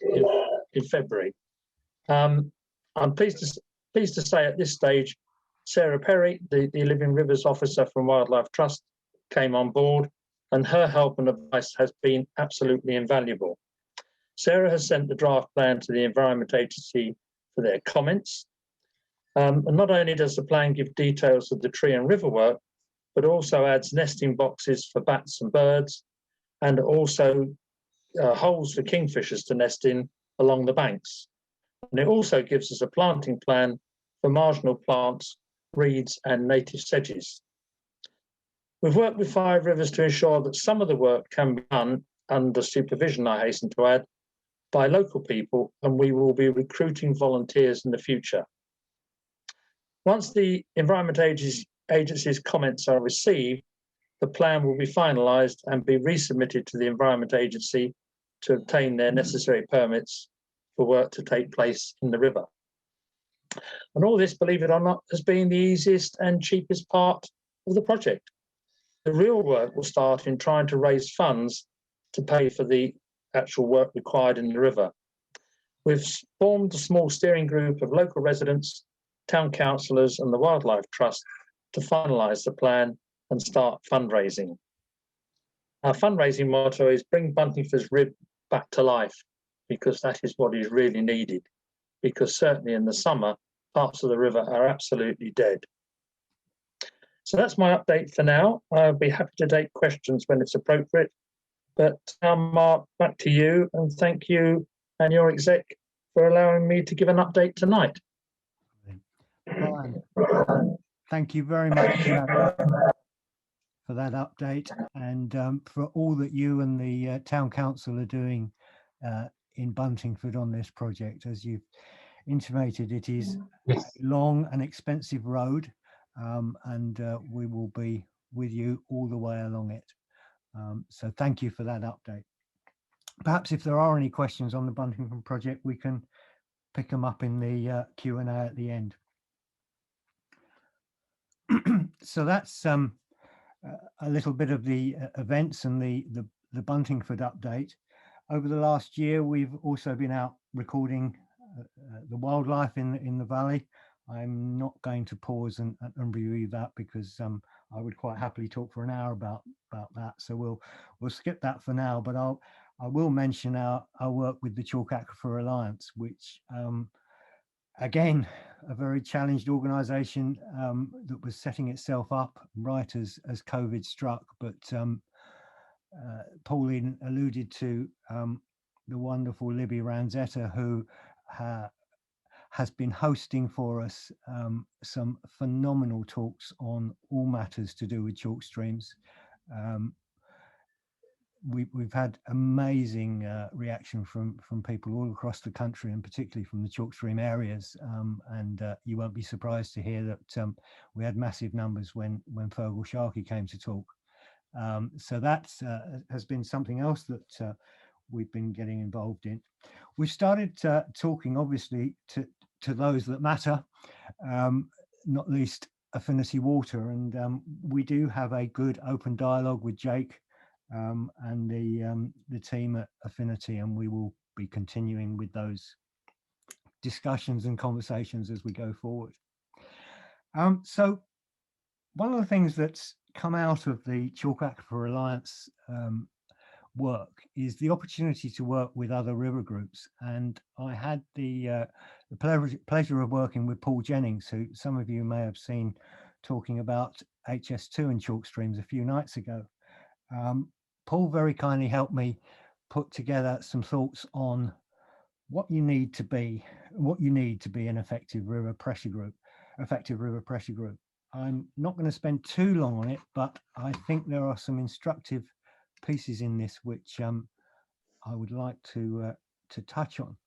in February. I'm pleased to say at this stage, Sarah Perry, the Living Rivers officer from Wildlife Trust, came on board, and her help and advice has been absolutely invaluable. Sarah has sent the draft plan to the Environment Agency for their comments. And not only does the plan give details of the tree and river work, but also adds nesting boxes for bats and birds, and also holes for kingfishers to nest in along the banks. And it also gives us a planting plan for marginal plants, reeds and native sedges. We've worked with 5 Rivers to ensure that some of the work can be done under supervision, I hasten to add, by local people, and we will be recruiting volunteers in the future. Once the Environment Agency's comments are received, the plan will be finalised and be resubmitted to the Environment Agency to obtain their necessary permits for work to take place in the river. And all this, believe it or not, has been the easiest and cheapest part of the project. The real work will start in trying to raise funds to pay for the actual work required in the river. We've formed a small steering group of local residents, town councillors and the Wildlife Trust to finalise the plan and start fundraising. Our fundraising motto is bring Buntingford's Rib back to life, because that is what is really needed, because certainly in the summer, parts of the river are absolutely dead. So that's my update for now. I'll be happy to take questions when it's appropriate. But now, Mark, back to you, and thank you and your exec for allowing me to give an update tonight. Brian, thank you very much for that update, and for all that you and the town council are doing in Buntingford on this project. As you've intimated, it is a long and expensive road, and we will be with you all the way along it. So thank you for that update. Perhaps if there are any questions on the Buntingford project, we can pick them up in the Q&A at the end. So that's a little bit of the events and the Buntingford update. Over the last year, we've also been out recording the wildlife in the valley. I'm not going to pause and review that, because I would quite happily talk for an hour about that. So we'll skip that for now. But I will mention our work with the Chalk Aquifer Alliance, which again, a very challenged organisation that was setting itself up right as COVID struck. But Pauline alluded to the wonderful Libby Ranzetta, who has been hosting for us some phenomenal talks on all matters to do with chalk streams. We've had amazing reaction from people all across the country, and particularly from the chalk stream areas. And you won't be surprised to hear that we had massive numbers when FORQ Sharkey came to talk. So that has been something else that we've been getting involved in. We've started talking, obviously, to those that matter, not least Affinity Water, and we do have a good open dialogue with Jake and the team at Affinity, and we will be continuing with those discussions and conversations as we go forward. So one of the things that's come out of the Chalk Aquifer Alliance work is the opportunity to work with other river groups, and I had the pleasure of working with Paul Jennings, who some of you may have seen talking about HS2 and chalk streams a few nights ago. Paul very kindly helped me put together some thoughts on what you need to be an effective river pressure group. I'm not going to spend too long on it, but I think there are some instructive pieces in this which I would like to touch on.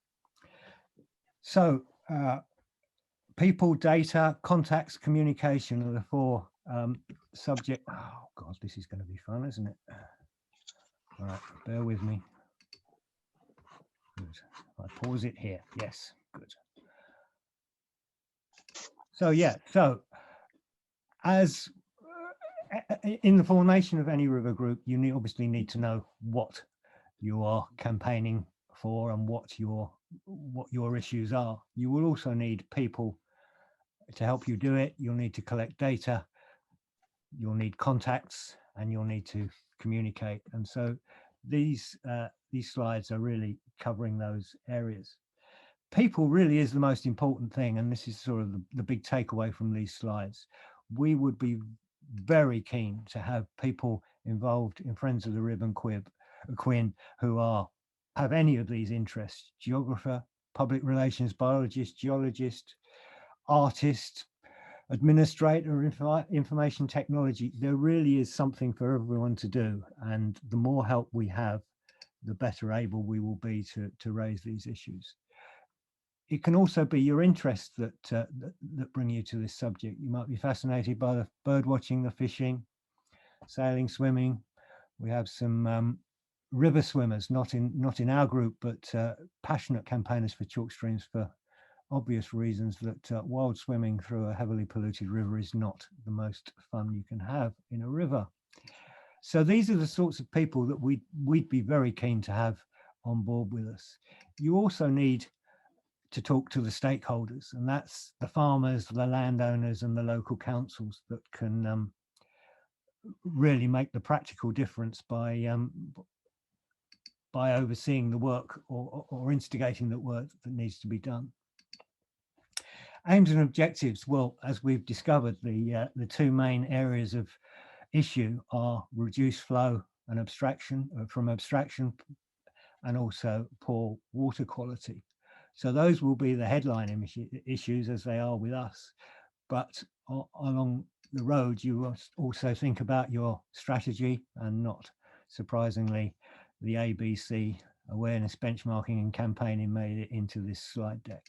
So people, data, contacts, communication are the 4 subject. Oh God, this is going to be fun, isn't it? All right, bear with me. Good. I pause it here. Yes, good. So yeah, so as in the formation of any river group, you obviously need to know what you are campaigning for and what your issues are. You will also need people to help you do it. You'll need to collect data, you'll need contacts, and you'll need to communicate. And so these slides are really covering those areas. People really is the most important thing, and this is sort of the big takeaway from these slides. We would be very keen to have people involved in Friends of the Rib Quin who have any of these interests: geographer, public relations biologist, geologist, artist, administrator, information technology. There really is something for everyone to do. And the more help we have, the better able we will be to raise these issues. It can also be your interests that bring you to this subject. You might be fascinated by the bird watching, the fishing, sailing, swimming. We have some river swimmers, not in our group, but passionate campaigners for chalk streams for obvious reasons that wild swimming through a heavily polluted river is not the most fun you can have in a river. So these are the sorts of people that we'd be very keen to have on board with us. You also need to talk to the stakeholders, and that's the farmers, the landowners, and the local councils that can really make the practical difference by overseeing the work or instigating the work that needs to be done. Aims and objectives. Well, as we've discovered, the two main areas of issue are reduced flow and abstraction, and also poor water quality. So those will be the headline issues as they are with us. But along the road, you must also think about your strategy, and not surprisingly, the ABC awareness, benchmarking and campaigning made it into this slide deck.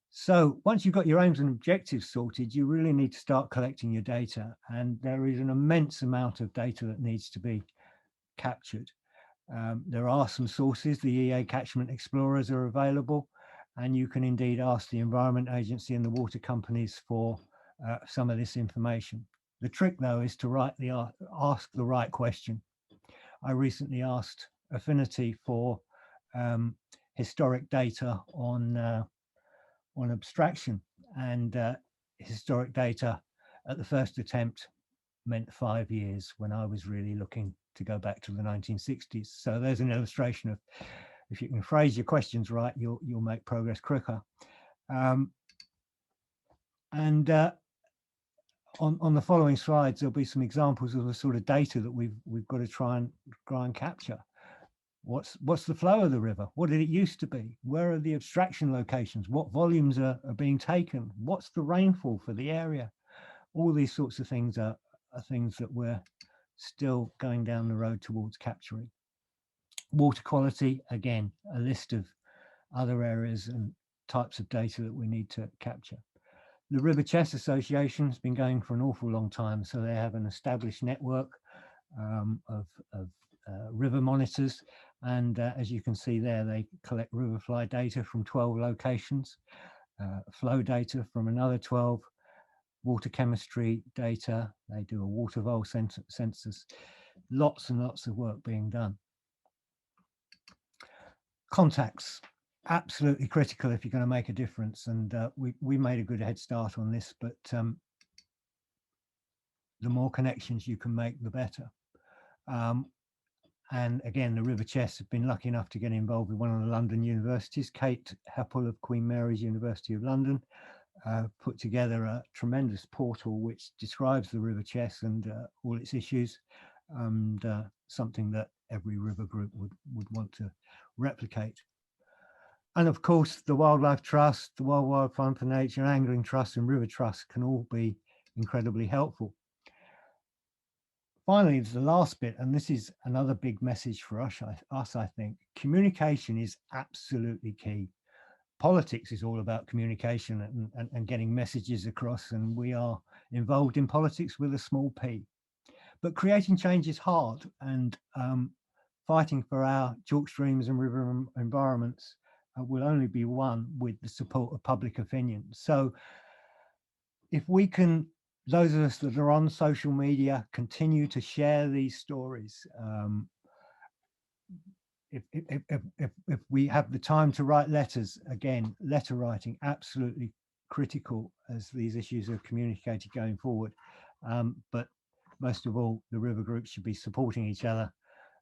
So once you've got your aims and objectives sorted, you really need to start collecting your data. And there is an immense amount of data that needs to be captured. There are some sources, the EA Catchment Explorers are available, and you can indeed ask the Environment Agency and the water companies for some of this information. The trick, though, is to ask the right question. I recently asked Affinity for historic data on abstraction, and historic data at the first attempt meant 5 years when I was really looking to go back to the 1960s. So there's an illustration of, if you can phrase your questions right, you'll make progress quicker. On the following slides, there'll be some examples of the sort of data that we've got to try and capture. What's the flow of the river? What did it used to be? Where are the abstraction locations? What volumes are being taken? What's the rainfall for the area? All these sorts of things are things that we're still going down the road towards capturing. Water quality, again, a list of other areas and types of data that we need to capture. The River Chess Association has been going for an awful long time, so they have an established network of river monitors, and as you can see there, they collect river fly data from 12 locations, flow data from another 12, water chemistry data, they do a water vol census, lots and lots of work being done. Contacts, absolutely critical if you're going to make a difference, and we made a good head start on this, but the more connections you can make, the better. And again, the River Chess have been lucky enough to get involved with one of the London universities. Kate Heppel of Queen Mary's University of London put together a tremendous portal which describes the River Chess and all its issues, and something that every river group would want to replicate. And of course, the Wildlife Trust, the World Wide Fund for Nature, Angling Trust and River Trust can all be incredibly helpful. Finally, the last bit, and this is another big message for us, I think, communication is absolutely key. Politics is all about communication and getting messages across, and we are involved in politics with a small p. But creating change is hard, and fighting for our chalk streams and river environments will only be won with the support of public opinion. So if we can, those of us that are on social media, continue to share these stories. If we have the time to write letters, again, letter writing, absolutely critical as these issues are communicated going forward. But most of all, the river groups should be supporting each other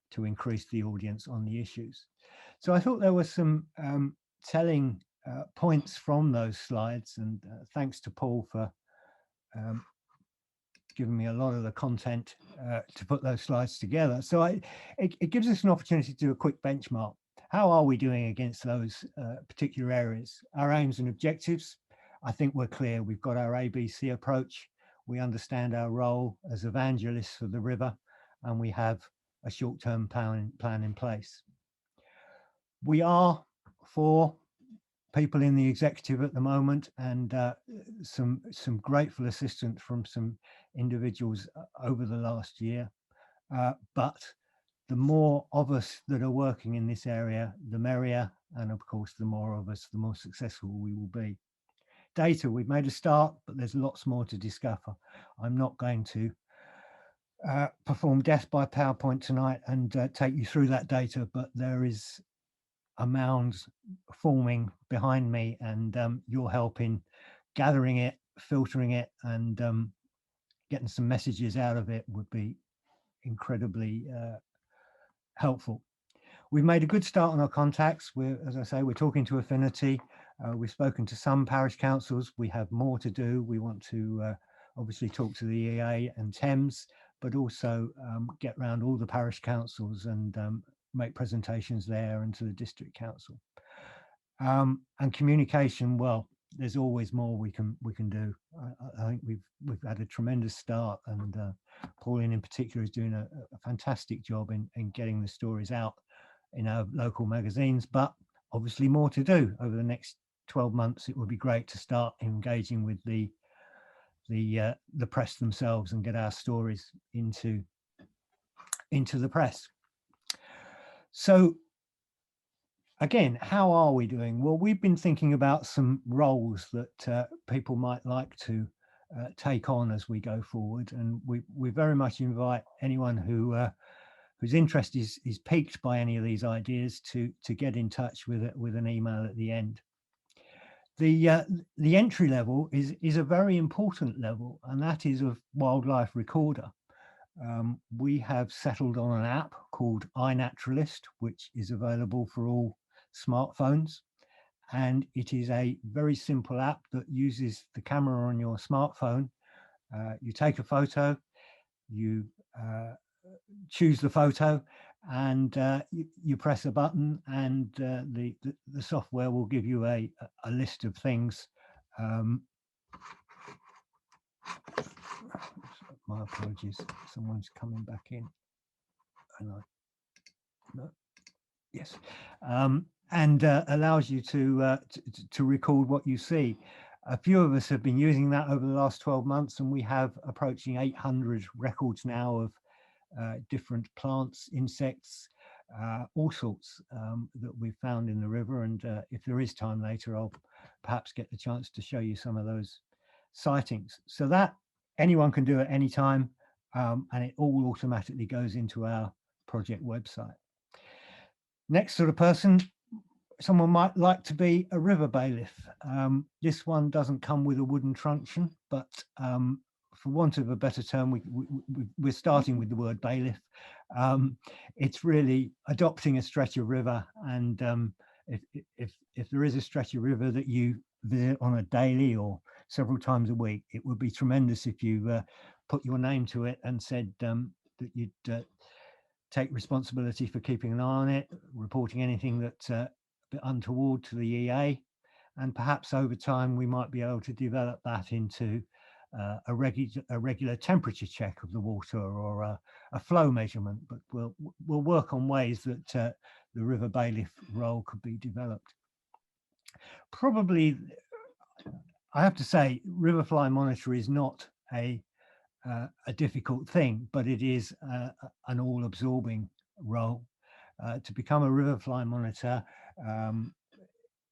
to increase the audience on the issues. So I thought there were some telling points from those slides, and thanks to Paul for given me a lot of the content to put those slides together. So it gives us an opportunity to do a quick benchmark. how are we doing against those particular areas? Our aims and objectives, I think we're clear. We've got our ABC approach. We understand our role as evangelists for the river, and we have a short-term plan in place. We are for people in the executive at the moment, and some grateful assistance from some individuals over the last year. But the more of us that are working in this area, the merrier, and of course, the more of us, the more successful we will be. Data, we've made a start, but there's lots more to discover. I'm not going to perform death by PowerPoint tonight and take you through that data, but there is a mound forming behind me, and your help in gathering it, filtering it, and getting some messages out of it would be incredibly helpful. We've made a good start on our contacts. As I say, we're talking to Affinity. We've spoken to some parish councils. We have more to do. We want to obviously talk to the EA and Thames, but also get around all the parish councils and make presentations there and to the district council. And communication, well, there's always more we can do. I think we've had a tremendous start, and Pauline in particular is doing a fantastic job in getting the stories out in our local magazines, but obviously more to do over the next 12 months. It would be great to start engaging with the press themselves and get our stories into the press. So again, how are we doing? Well, we've been thinking about some roles that people might like to take on as we go forward, and we very much invite anyone whose interest is piqued by any of these ideas to get in touch with an email at the end. The entry level is a very important level, and that is of wildlife recorder. We have settled on an app called iNaturalist, which is available for all smartphones, and it is a very simple app that uses the camera on your smartphone. You take a photo, you choose the photo, and you press a button, and the software will give you a list of things. My apologies, someone's coming back in. No. Yes, and allows you to record what you see. A few of us have been using that over the last 12 months, and we have approaching 800 records now of different plants, insects, all sorts that we've found in the river. And if there is time later, I'll perhaps get the chance to show you some of those sightings. So that anyone can do at any time, and it all automatically goes into our project website. Next sort of person, someone might like to be a river bailiff. This one doesn't come with a wooden truncheon, but for want of a better term, we're starting with the word bailiff. It's really adopting a stretch of river, and if there is a stretch of river that you visit on a daily or several times a week, it would be tremendous if you put your name to it and said that you'd take responsibility for keeping an eye on it, reporting anything that's a bit untoward to the EA, and perhaps over time we might be able to develop that into a regular temperature check of the water, or a flow measurement. But we'll work on ways that the river bailiff role could be developed. Probably, I have to say, river fly monitor is not a difficult thing, but it is an all-absorbing role. To become a river fly monitor,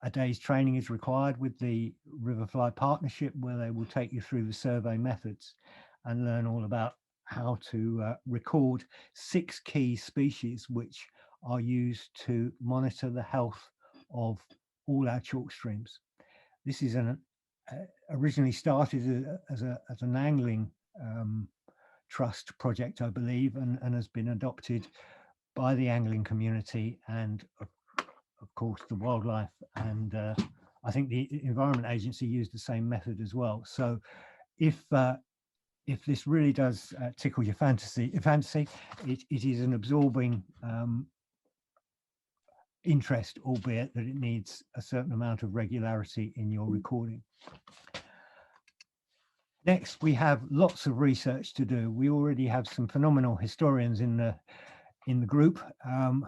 a day's training is required with the Riverfly Partnership, where they will take you through the survey methods and learn all about how to record 6 key species which are used to monitor the health of all our chalk streams. This is originally started as an angling trust project, I believe, and has been adopted by the angling community and of course the wildlife, and I think the Environment Agency used the same method as well. So if this really does tickle your fancy, it is an absorbing interest, albeit that it needs a certain amount of regularity in your recording. Next, we have lots of research to do. We already have some phenomenal historians in the group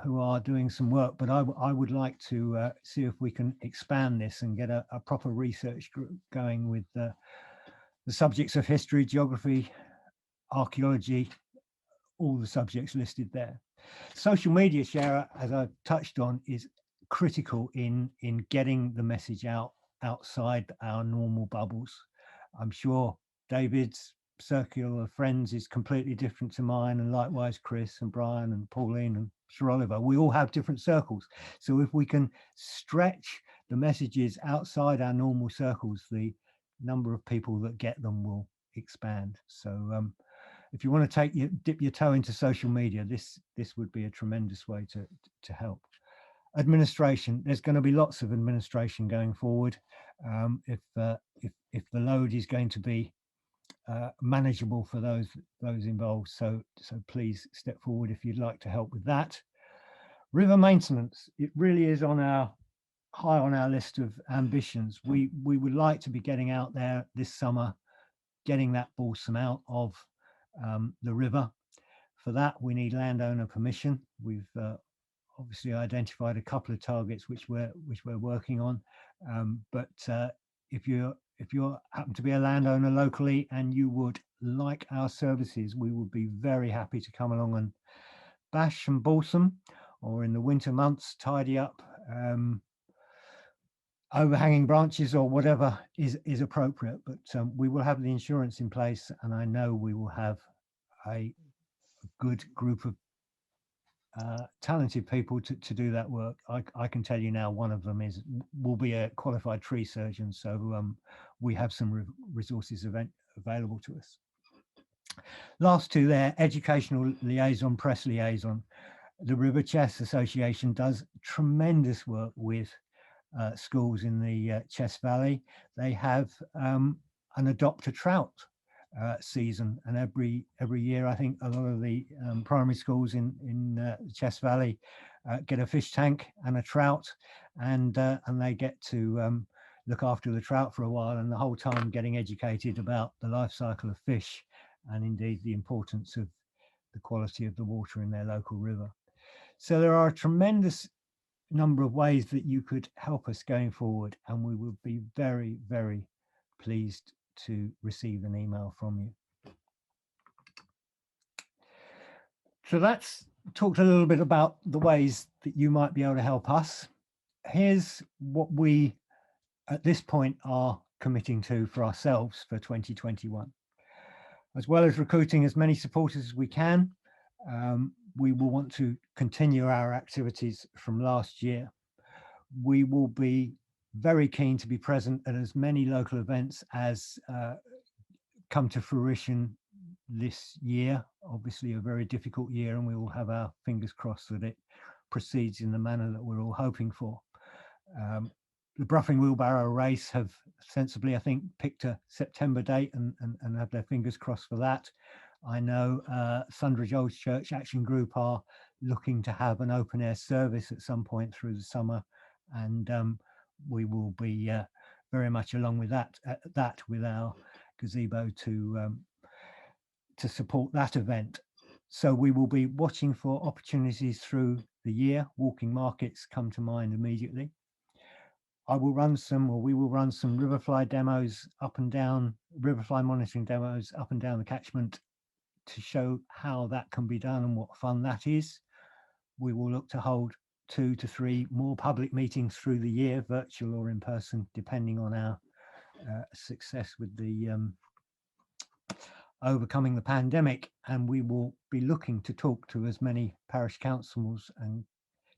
who are doing some work, but I would like to see if we can expand this and get a proper research group going with the subjects of history, geography, archaeology, all the subjects listed there. Social media share, as I've touched on, is critical in getting the message out outside our normal bubbles. I'm sure David's circle of friends is completely different to mine, and likewise Chris and Brian and Pauline and Sir Oliver. We all have different circles. So if we can stretch the messages outside our normal circles, the number of people that get them will expand. So if you want to dip your toe into social media, this would be a tremendous way to help. Administration, there's going to be lots of administration going forward. If the load is going to be manageable for those involved, so please step forward if you'd like to help with that. River maintenance, it really is high on our list of ambitions. We would like to be getting out there this summer, getting that balsam out of the river. For that, we need landowner permission. We've obviously identified a couple of targets which we're working on, but if you happen to be a landowner locally and you would like our services, we would be very happy to come along and bash some balsam, or in the winter months tidy up overhanging branches or whatever is appropriate. But we will have the insurance in place, and I know we will have a good group of talented people to do that work. I can tell you now, one of them will be a qualified tree surgeon, so we have some resources available to us. Last two there, educational liaison, press liaison. The River Chess Association does tremendous work with schools in the Chess Valley. They have an Adopt a Trout season, and every year I think a lot of the primary schools in the Chess Valley get a fish tank and a trout, and they get to look after the trout for a while, and the whole time getting educated about the life cycle of fish, and indeed the importance of the quality of the water in their local river. So there are a tremendous number of ways that you could help us going forward, and we would be very, very pleased to receive an email from you. So that's talked a little bit about the ways that you might be able to help us. Here's what we at this point are committing to for ourselves for 2021. As well as recruiting as many supporters as we can, we will want to continue our activities from last year. We will be very keen to be present at as many local events as come to fruition this year. Obviously a very difficult year, and we will have our fingers crossed that it proceeds in the manner that we're all hoping for. The Bruffing Wheelbarrow Race have sensibly, I think, picked a September date and have their fingers crossed for that. I know Sundridge Old Church Action Group are looking to have an open air service at some point through the summer, and we will be very much along with that with our gazebo to support that event. So we will be watching for opportunities through the year. Walking markets come to mind immediately. We will run some riverfly demos up and down, riverfly monitoring demos up and down the catchment to show how that can be done and what fun that is. We will look to hold 2 to 3 more public meetings through the year, virtual or in person, depending on our success with the overcoming the pandemic. And we will be looking to talk to as many parish councils and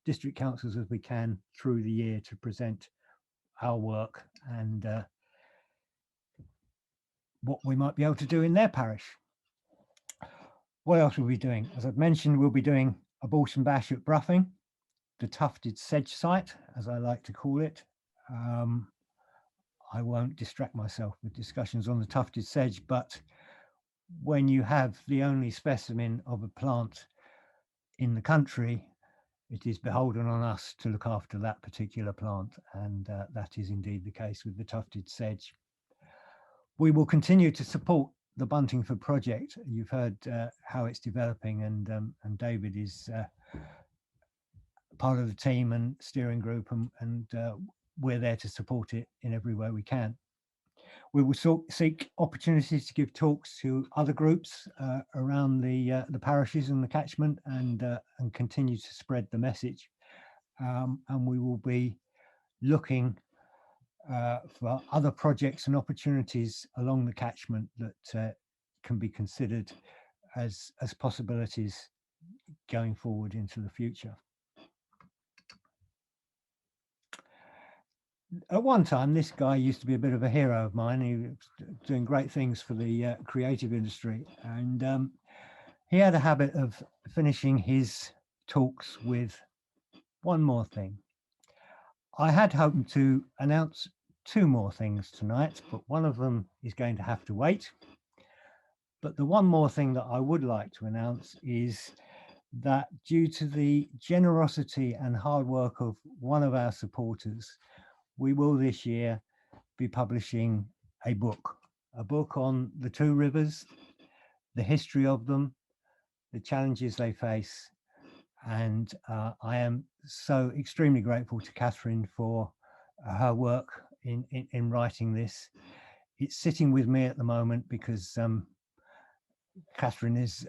district councils as we can through the year to present our work and what we might be able to do in their parish. What else will we be doing? As I've mentioned, we'll be doing a balsam bash at Bruffing, the tufted sedge site, as I like to call it. I won't distract myself with discussions on the tufted sedge, but when you have the only specimen of a plant in the country it is beholden on us to look after that particular plant, and that is indeed the case with the tufted sedge. We will continue to support the Buntingford project. You've heard how it's developing, and David is part of the team and steering group, and we're there to support it in every way we can. We will seek opportunities to give talks to other groups around the parishes and the catchment, and continue to spread the message. And we will be looking for other projects and opportunities along the catchment that can be considered as possibilities going forward into the future. At one time, this guy used to be a bit of a hero of mine. He was doing great things for the creative industry, and he had a habit of finishing his talks with one more thing. I had hoped to announce two more things tonight, but one of them is going to have to wait. But the one more thing that I would like to announce is that, due to the generosity and hard work of one of our supporters, we will this year be publishing a book on the two rivers, the history of them, the challenges they face. And I am so extremely grateful to Catherine for her work in writing this. It's sitting with me at the moment because Catherine is,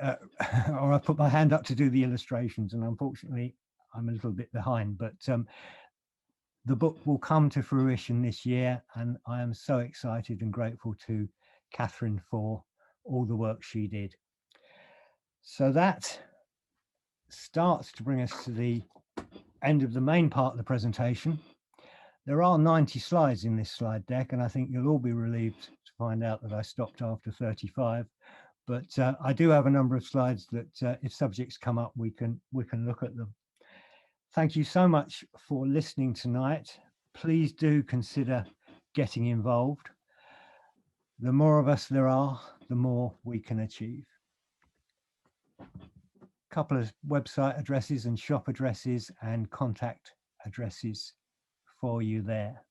or I put my hand up to do the illustrations, and unfortunately I'm a little bit behind, but the book will come to fruition this year, and I am so excited and grateful to Catherine for all the work she did. So that starts to bring us to the end of the main part of the presentation. There are 90 slides in this slide deck, and I think you'll all be relieved to find out that I stopped after 35. But I do have a number of slides that if subjects come up, we can look at them. Thank you so much for listening tonight. Please do consider getting involved. The more of us there are, the more we can achieve. A couple of website addresses and shop addresses and contact addresses for you there.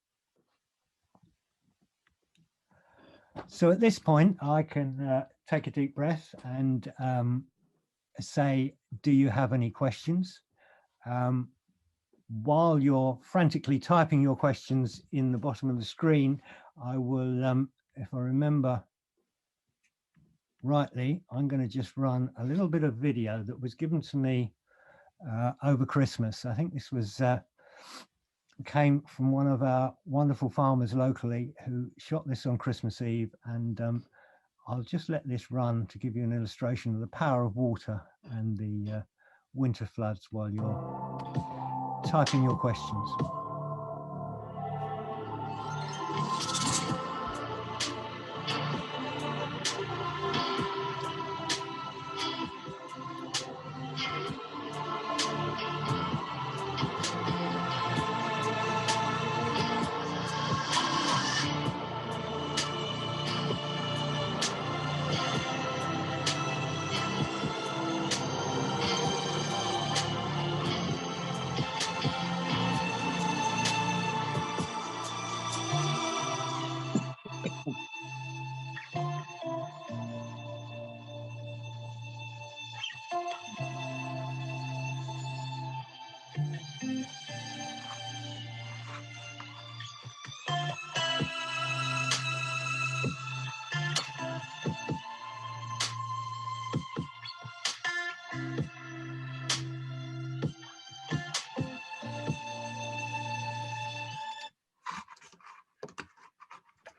So at this point, I can take a deep breath and say, do you have any questions? While you're frantically typing your questions in the bottom of the screen, I will, if I remember rightly, I'm going to just run a little bit of video that was given to me over Christmas. I think this was came from one of our wonderful farmers locally who shot this on Christmas Eve, and I'll just let this run to give you an illustration of the power of water and the winter floods while you're typing your questions.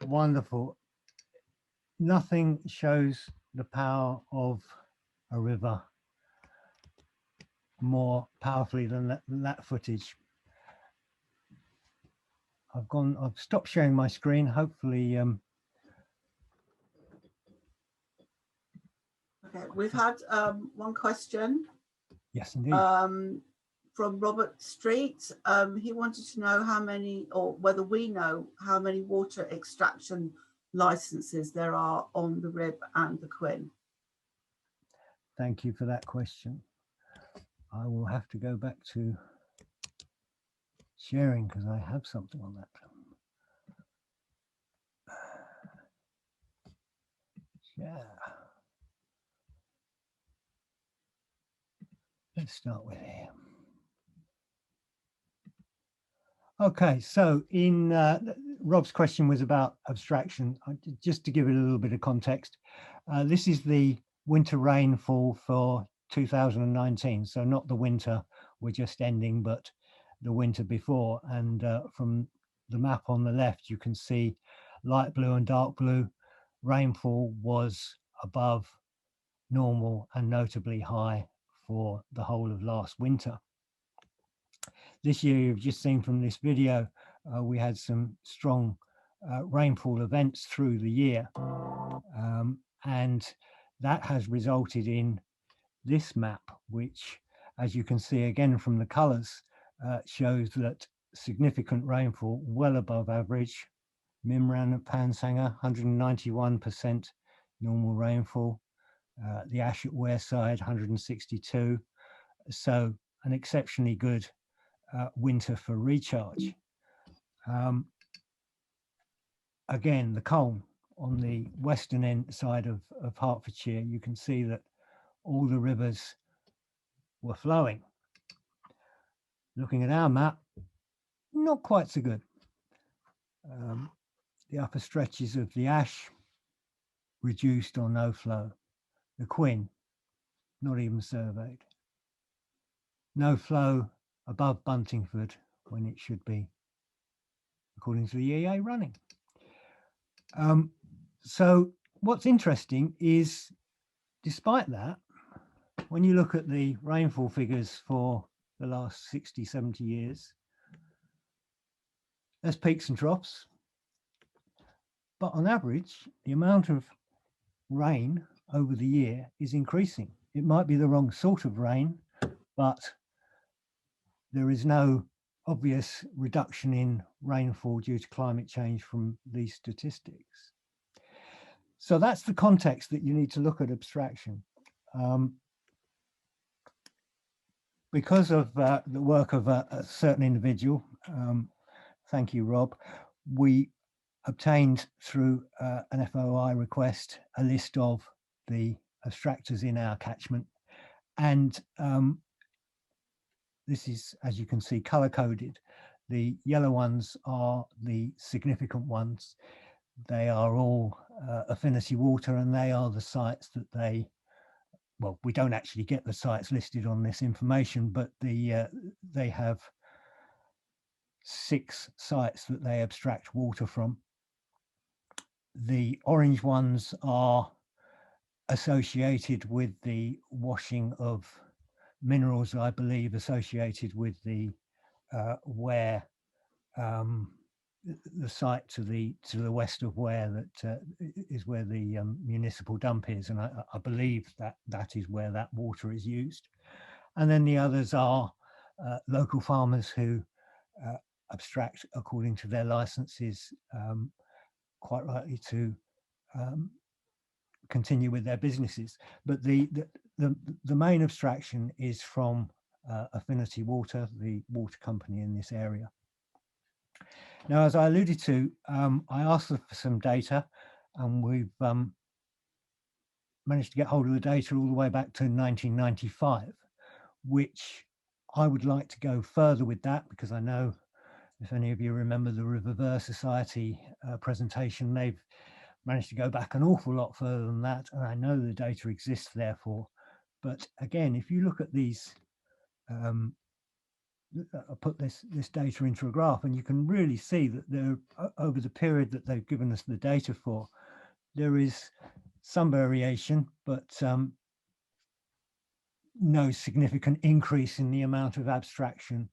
Wonderful. Nothing shows the power of a river more powerfully than that footage. I've stopped sharing my screen. Hopefully, okay, we've had one question. Yes, indeed. From Robert Street. He wanted to know how many, or whether we know how many water extraction licenses there are on the Rib and the Quin. Thank you for that question. I will have to go back to sharing because I have something on that. Yeah. Let's start with here. Okay, so in Rob's question was about abstraction. Just to give it a little bit of context, this is the winter rainfall for 2019. So not the winter we're just ending, but the winter before. And from the map on the left, you can see light blue and dark blue. Rainfall was above normal and notably high for the whole of last winter. This year, you've just seen from this video, we had some strong rainfall events through the year. And that has resulted in this map, which, as you can see again from the colors, shows that significant rainfall, well above average. Mimran at Pansanger, 191% normal rainfall. The Ash at Wearside, 162. So an exceptionally good winter for recharge. Again, the Colne on the western end side of Hertfordshire, you can see that all the rivers were flowing. Looking at our map, not quite so good. The upper stretches of the Ash, reduced or no flow. The Quin, not even surveyed. No flow above Buntingford when it should be, according to the EA, running. So what's interesting is, despite that, when you look at the rainfall figures for the last 60, 70 years, there's peaks and troughs. But on average, the amount of rain over the year is increasing. It might be the wrong sort of rain, but there is no obvious reduction in rainfall due to climate change from these statistics. So that's the context that you need to look at abstraction. Because of the work of a certain individual, thank you, Rob, we obtained through an FOI request a list of the abstractors in our catchment. And this is, as you can see, color coded. The yellow ones are the significant ones. They are all affinity water, and they are the sites that they, well, we don't actually get the sites listed on this information, but they have 6 sites that they abstract water from. The orange ones are associated with the washing of minerals, I believe, associated with the Ware, the site to the west of Ware that is where the municipal dump is, and I believe that is where that water is used. And then the others are local farmers who abstract according to their licenses, quite likely to continue with their businesses. But the main abstraction is from Affinity Water, the water company in this area. Now, as I alluded to, I asked for some data, and we've managed to get hold of the data all the way back to 1995, which I would like to go further with that, because I know, if any of you remember the Riververse Society presentation, they've managed to go back an awful lot further than that, and I know the data exists therefore. But again, if you look at these, I put this data into a graph, and you can really see that there, over the period that they've given us the data for, there is some variation, but no significant increase in the amount of abstraction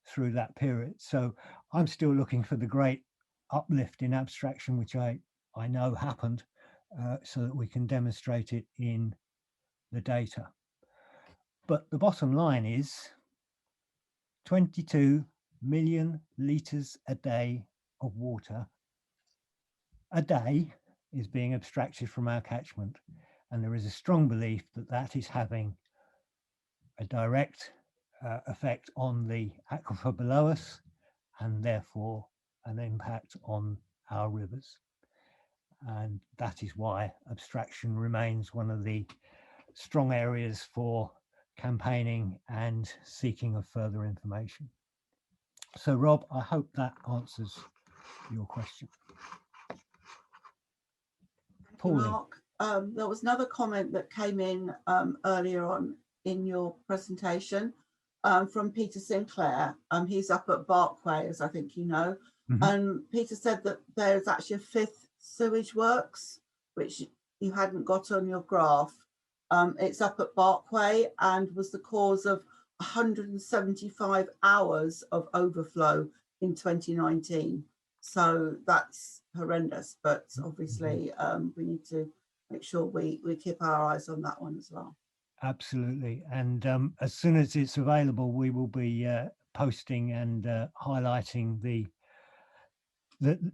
through that period. So I'm still looking for the great uplift in abstraction, which I know happened, so that we can demonstrate it in the data. But the bottom line is 22 million litres a day of water a day is being abstracted from our catchment. And there is a strong belief that that is having a direct effect on the aquifer below us, and therefore an impact on our rivers. And that is why abstraction remains one of the strong areas for campaigning and seeking of further information. So Rob, I hope that answers your question. Pauline. Mark, there was another comment that came in earlier on in your presentation from Peter Sinclair. He's up at Barkway, as I think you know. And Peter said that there's actually a 5th sewage works, which you hadn't got on your graph. It's up at Barkway and was the cause of 175 hours of overflow in 2019. So that's horrendous, but obviously we need to make sure we keep our eyes on that one as well. Absolutely. And as soon as it's available, we will be posting and highlighting the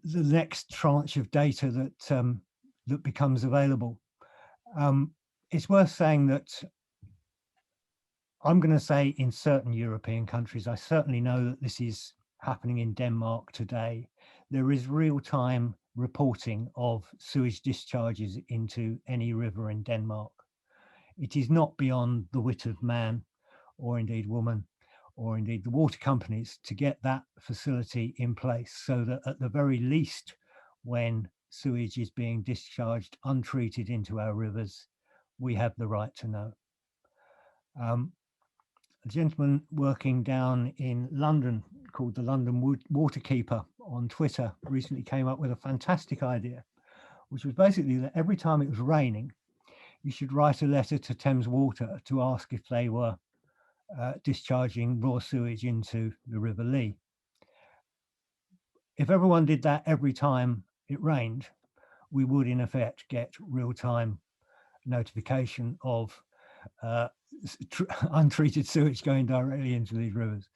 next tranche of data that that becomes available. It's worth saying that I'm going to say in certain European countries, I certainly know that this is happening in Denmark today. There is real-time reporting of sewage discharges into any river in Denmark. It is not beyond the wit of man, or indeed woman, or indeed the water companies to get that facility in place, so that at the very least, when sewage is being discharged untreated into our rivers, we have the right to know. A gentleman working down in London called the London Waterkeeper on Twitter recently came up with a fantastic idea, which was basically that every time it was raining, you should write a letter to Thames Water to ask if they were discharging raw sewage into the River Lee. If everyone did that every time it rained, we would in effect get real-time notification of untreated sewage going directly into these rivers.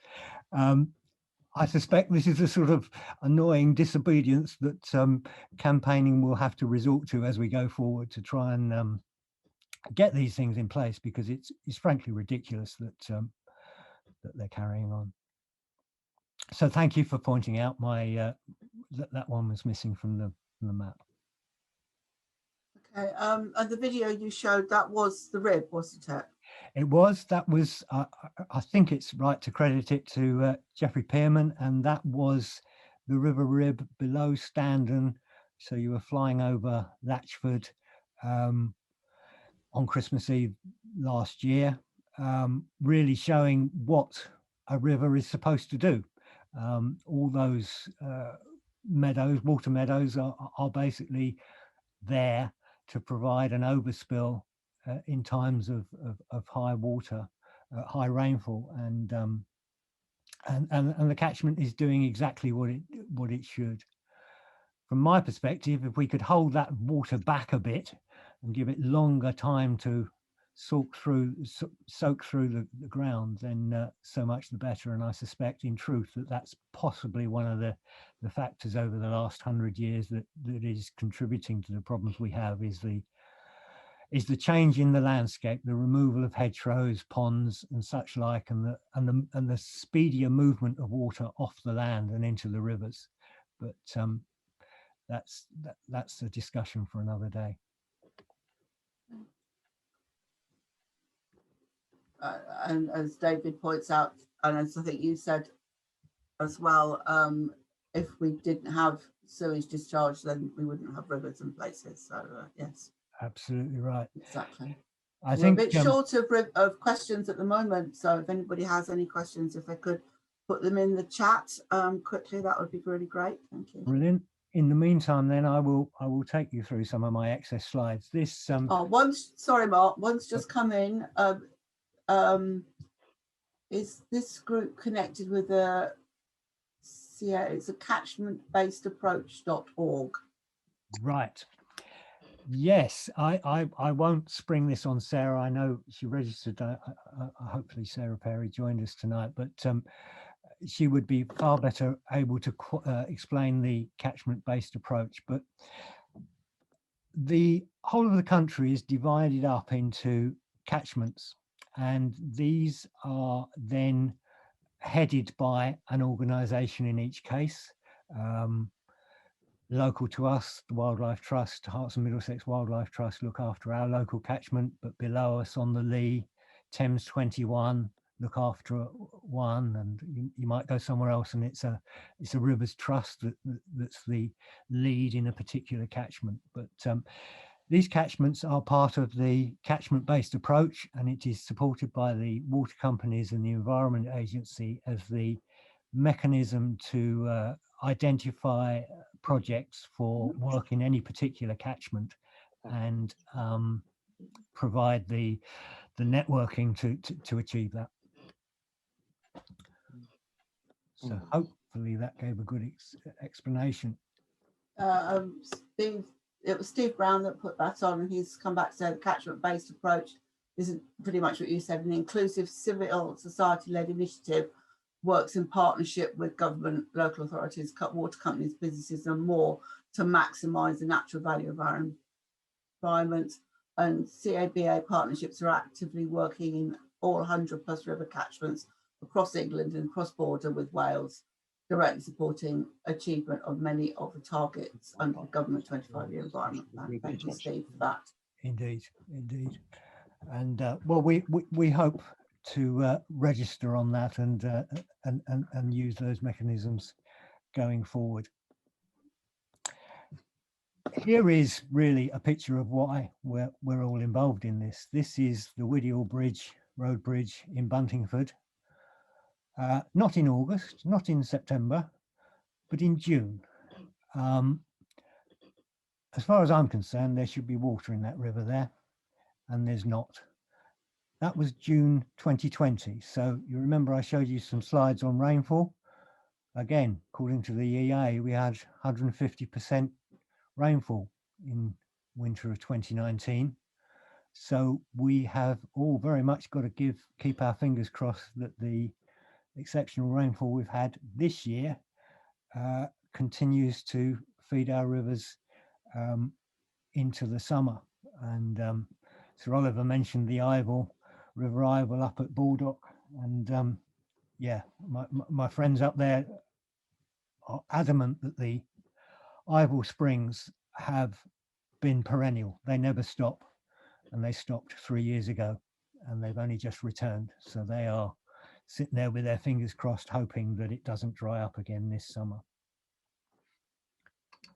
I suspect this is a sort of annoying disobedience that campaigning will have to resort to as we go forward to try and get these things in place, because it's frankly ridiculous that that they're carrying on. So thank you for pointing out my that one was missing from the map. Okay, and the video you showed, that was the rib, wasn't it? It was. That was, I think it's right to credit it to Geoffrey Pearman, and that was the River Rib below Standon. So you were flying over Latchford on Christmas Eve last year, really showing what a river is supposed to do. All those meadows, water meadows, are basically there to provide an overspill in times of high water, high rainfall, and the catchment is doing exactly what it should. From my perspective, if we could hold that water back a bit and give it longer time to soak through the ground, then so much the better. And I suspect, in truth, that that's possibly one of the factors over the last 100 years that is contributing to the problems we have, is the change in the landscape, the removal of hedgerows, ponds, and such like, and the speedier movement of water off the land and into the rivers. But that's a discussion for another day. And as David points out, and as I think you said as well, if we didn't have sewage discharge, then we wouldn't have rivers and places. So yes, absolutely right. Exactly. I think we're a bit short of questions at the moment. So if anybody has any questions, if they could put them in the chat quickly, that would be really great. Thank you. Brilliant. In the meantime, then I will take you through some of my excess slides. This sorry, Mark. One's just come in. Is this group connected with it's a catchment-based approach.org? Right. Yes, I won't spring this on Sarah. I know she registered. Hopefully Sarah Perry joined us tonight, but she would be far better able to explain the catchment-based approach. But the whole of the country is divided up into catchments, and these are then headed by an organisation in each case. Local to us, the Wildlife Trust, Herts and Middlesex Wildlife Trust look after our local catchment, but below us on the Lee, Thames 21 look after one, and you might go somewhere else and it's a Rivers Trust that's the lead in a particular catchment. But these catchments are part of the catchment-based approach, and it is supported by the water companies and the Environment Agency as the mechanism to identify projects for work in any particular catchment and provide the networking to achieve that. So hopefully that gave a good explanation. Steve, it was Steve Brown that put that on, and he's come back to say the catchment-based approach is pretty much what you said, an inclusive civil society-led initiative, works in partnership with government, local authorities, water companies, businesses, and more to maximise the natural value of our environment. And CABA partnerships are actively working in all 100+ river catchments across England and cross-border with Wales, directly supporting achievement of many of the targets under the government 25-year environment plan. Thank you, Steve, for that. Indeed, indeed. And well, we hope to register on that and use those mechanisms going forward. Here is really a picture of why we're all involved in this. This is the Whittiall Bridge, road bridge in Buntingford. Not in August, not in September, but in June. As far as I'm concerned, there should be water in that river there, and there's not. That was June 2020. So you remember I showed you some slides on rainfall. Again, according to the EA, we had 150% rainfall in winter of 2019. So we have all very much got to keep our fingers crossed that the exceptional rainfall we've had this year continues to feed our rivers into the summer. And Sir Oliver mentioned the River Ivel up at Baldock, and yeah, my friends up there are adamant that the Ivel Springs have been perennial. They never stop, and they stopped 3 years ago, and they've only just returned. So they are sitting there with their fingers crossed, hoping that it doesn't dry up again this summer.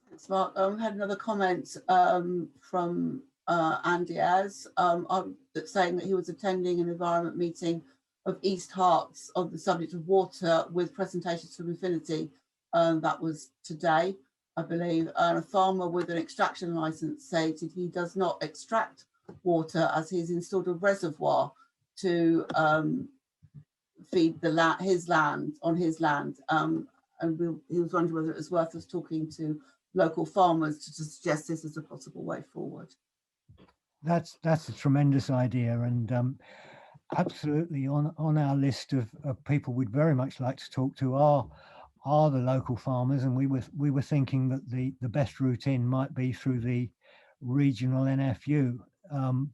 Thanks, Mark. We had another comment from Andy Az, saying that he was attending an environment meeting of East Herts on the subject of water with presentations from Infinity. That was today, I believe. A farmer with an extraction license stated he does not extract water as he's installed a reservoir to feed his land. And he was wondering whether it was worth us talking to local farmers to suggest this as a possible way forward. That's a tremendous idea, and absolutely on our list of people we'd very much like to talk to are the local farmers, and we were thinking that the best route in might be through the regional NFU,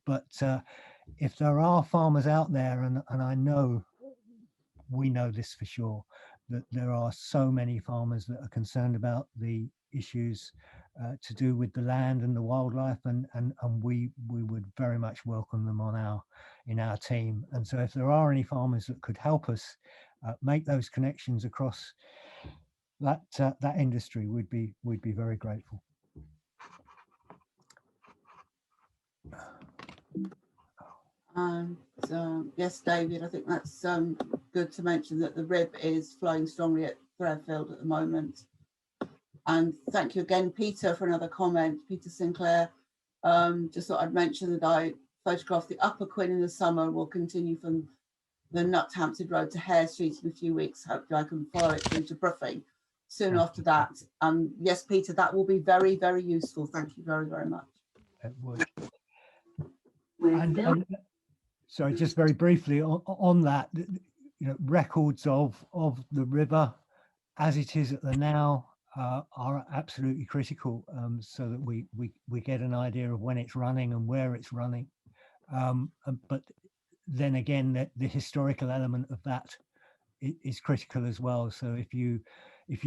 but if there are farmers out there, and we know this for sure, that there are so many farmers that are concerned about the issues to do with the land and the wildlife, and we would very much welcome them in our team. And so if there are any farmers that could help us make those connections across that industry, we'd be very grateful. And yes, David, I think that's good to mention that the Rib is flowing strongly at Threadfield at the moment. And thank you again, Peter, for another comment. Peter Sinclair, just thought I'd mention that I photographed the Upper Quin in the summer. Will continue from the Nuthampton Road to Hare Street in a few weeks. Hopefully I can follow it through to Broofing soon after that. Yes, Peter, that will be very, very useful. Thank you very, very much. It would. And sorry, just very briefly on that, records of the river as it is at the now are absolutely critical, so that we get an idea of when it's running and where it's running. But then again, the historical element of that is critical as well. So if you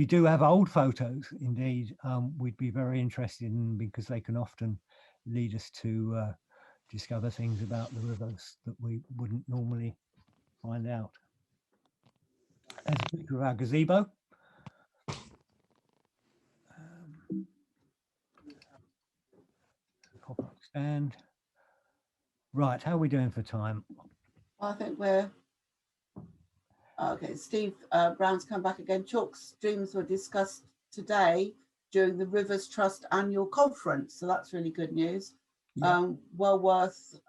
do have old photos, indeed, we'd be very interested in, because they can often lead us to discover things about the rivers that we wouldn't normally find out. There's a picture of our gazebo. Pop-up stand. Right, how are we doing for time? I think we're okay. Steve Brown's come back again. Chalk streams were discussed today during the Rivers Trust annual conference, so that's really good news. Yeah. Well worth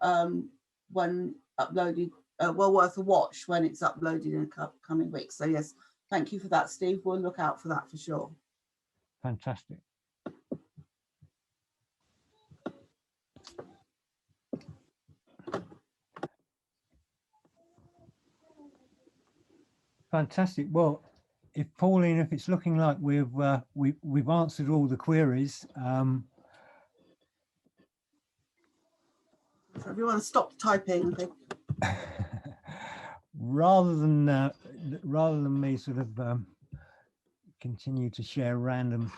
when uploaded. Well worth a watch when it's uploaded in a coming weeks. So yes, thank you for that, Steve. We'll look out for that for sure. Fantastic. Fantastic. Well, if Pauline, if it's looking like we've answered all the queries, So if you want to stop typing, I think. rather than me sort of continue to share random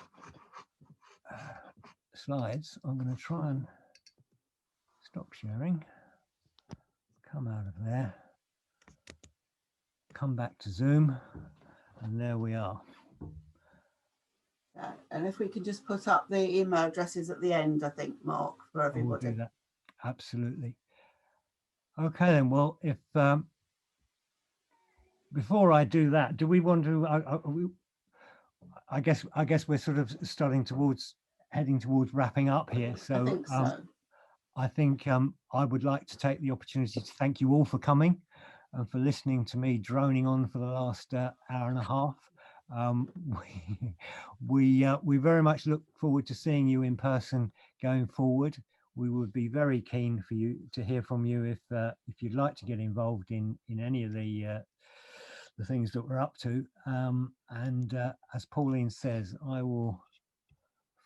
slides, I'm going to try and stop sharing. Come out of there. Come back to Zoom, and there we are. And if we could just put up the email addresses at the end, I think, Mark, for everybody. We'll do that. Absolutely. Okay then. Well, if before I do that, do we want to? I guess we're sort of heading towards wrapping up here. So I think so. I think I would like to take the opportunity to thank you all for coming and for listening to me droning on for the last hour and a half. We very much look forward to seeing you in person going forward. We would be very keen for you to hear from you if you'd like to get involved in any of the things that we're up to. And as Pauline says, I will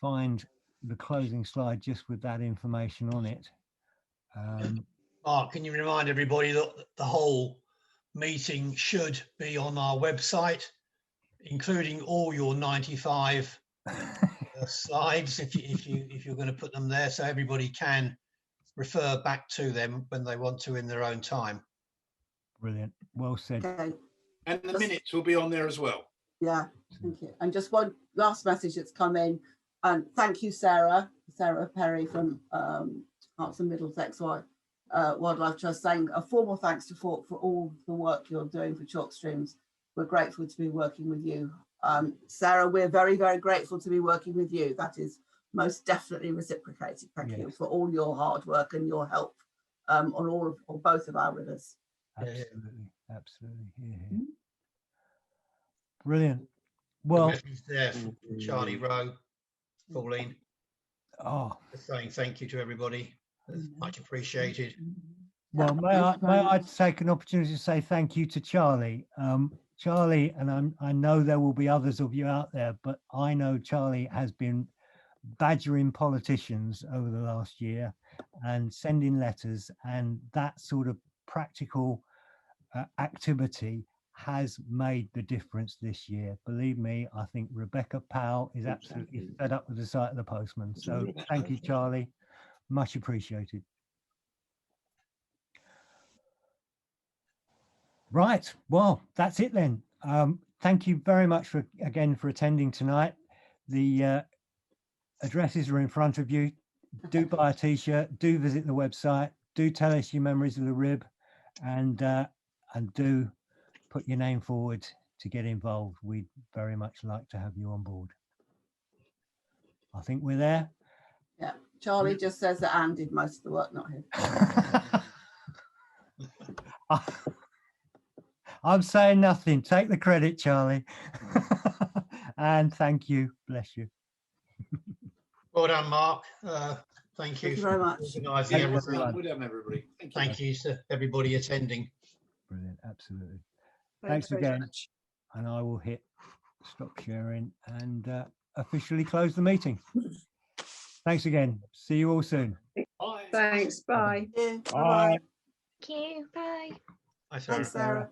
find the closing slide just with that information on it. Mark, can you remind everybody that the whole meeting should be on our website, including all your 95 slides, if you're going to put them there, so everybody can refer back to them when they want to in their own time. Brilliant. Well said. Okay. And the minutes will be on there as well. Yeah, thank you. And just one last message that's come in. And thank you, Sarah Perry from Herts and Middlesex Wildlife Trust, saying a formal thanks to FORQ for all the work you're doing for chalk streams. We're grateful to be working with you. Sarah, we're very, very grateful to be working with you. That is most definitely reciprocated. Thank you for all your hard work and your help on both of our rivers. Absolutely, absolutely. Yeah. Brilliant. Well, there from Charlie Rowe, Pauline. Oh, Saying thank you to everybody. It's much appreciated. Well, may I take an opportunity to say thank you to Charlie. Charlie, and I know there will be others of you out there, but I know Charlie has been badgering politicians over the last year and sending letters, and that sort of practical activity has made the difference this year. Believe me, I think Rebecca Powell is absolutely fed up with the sight of the postman. So thank you, Charlie. Much appreciated. Right. Well, that's it then. Thank you very much again for attending tonight. The addresses are in front of you. Do buy a t-shirt. Do visit the website. Do tell us your memories of the Rib, and do put your name forward to get involved. We'd very much like to have you on board. I think we're there. Yeah. Charlie just says that Anne did most of the work, not him. I'm saying nothing. Take the credit, Charlie. And thank you. Bless you. Well done, Mark. Thank you very much. Organising everything. Well done, everybody. Thank you to everybody attending. Brilliant. Absolutely. Thanks again. Much. And I will hit stop sharing and officially close the meeting. Thanks again. See you all soon. Bye. Thanks. Bye. Yeah, bye. Thank you. Bye. Hi, Sarah. Thanks, Sarah.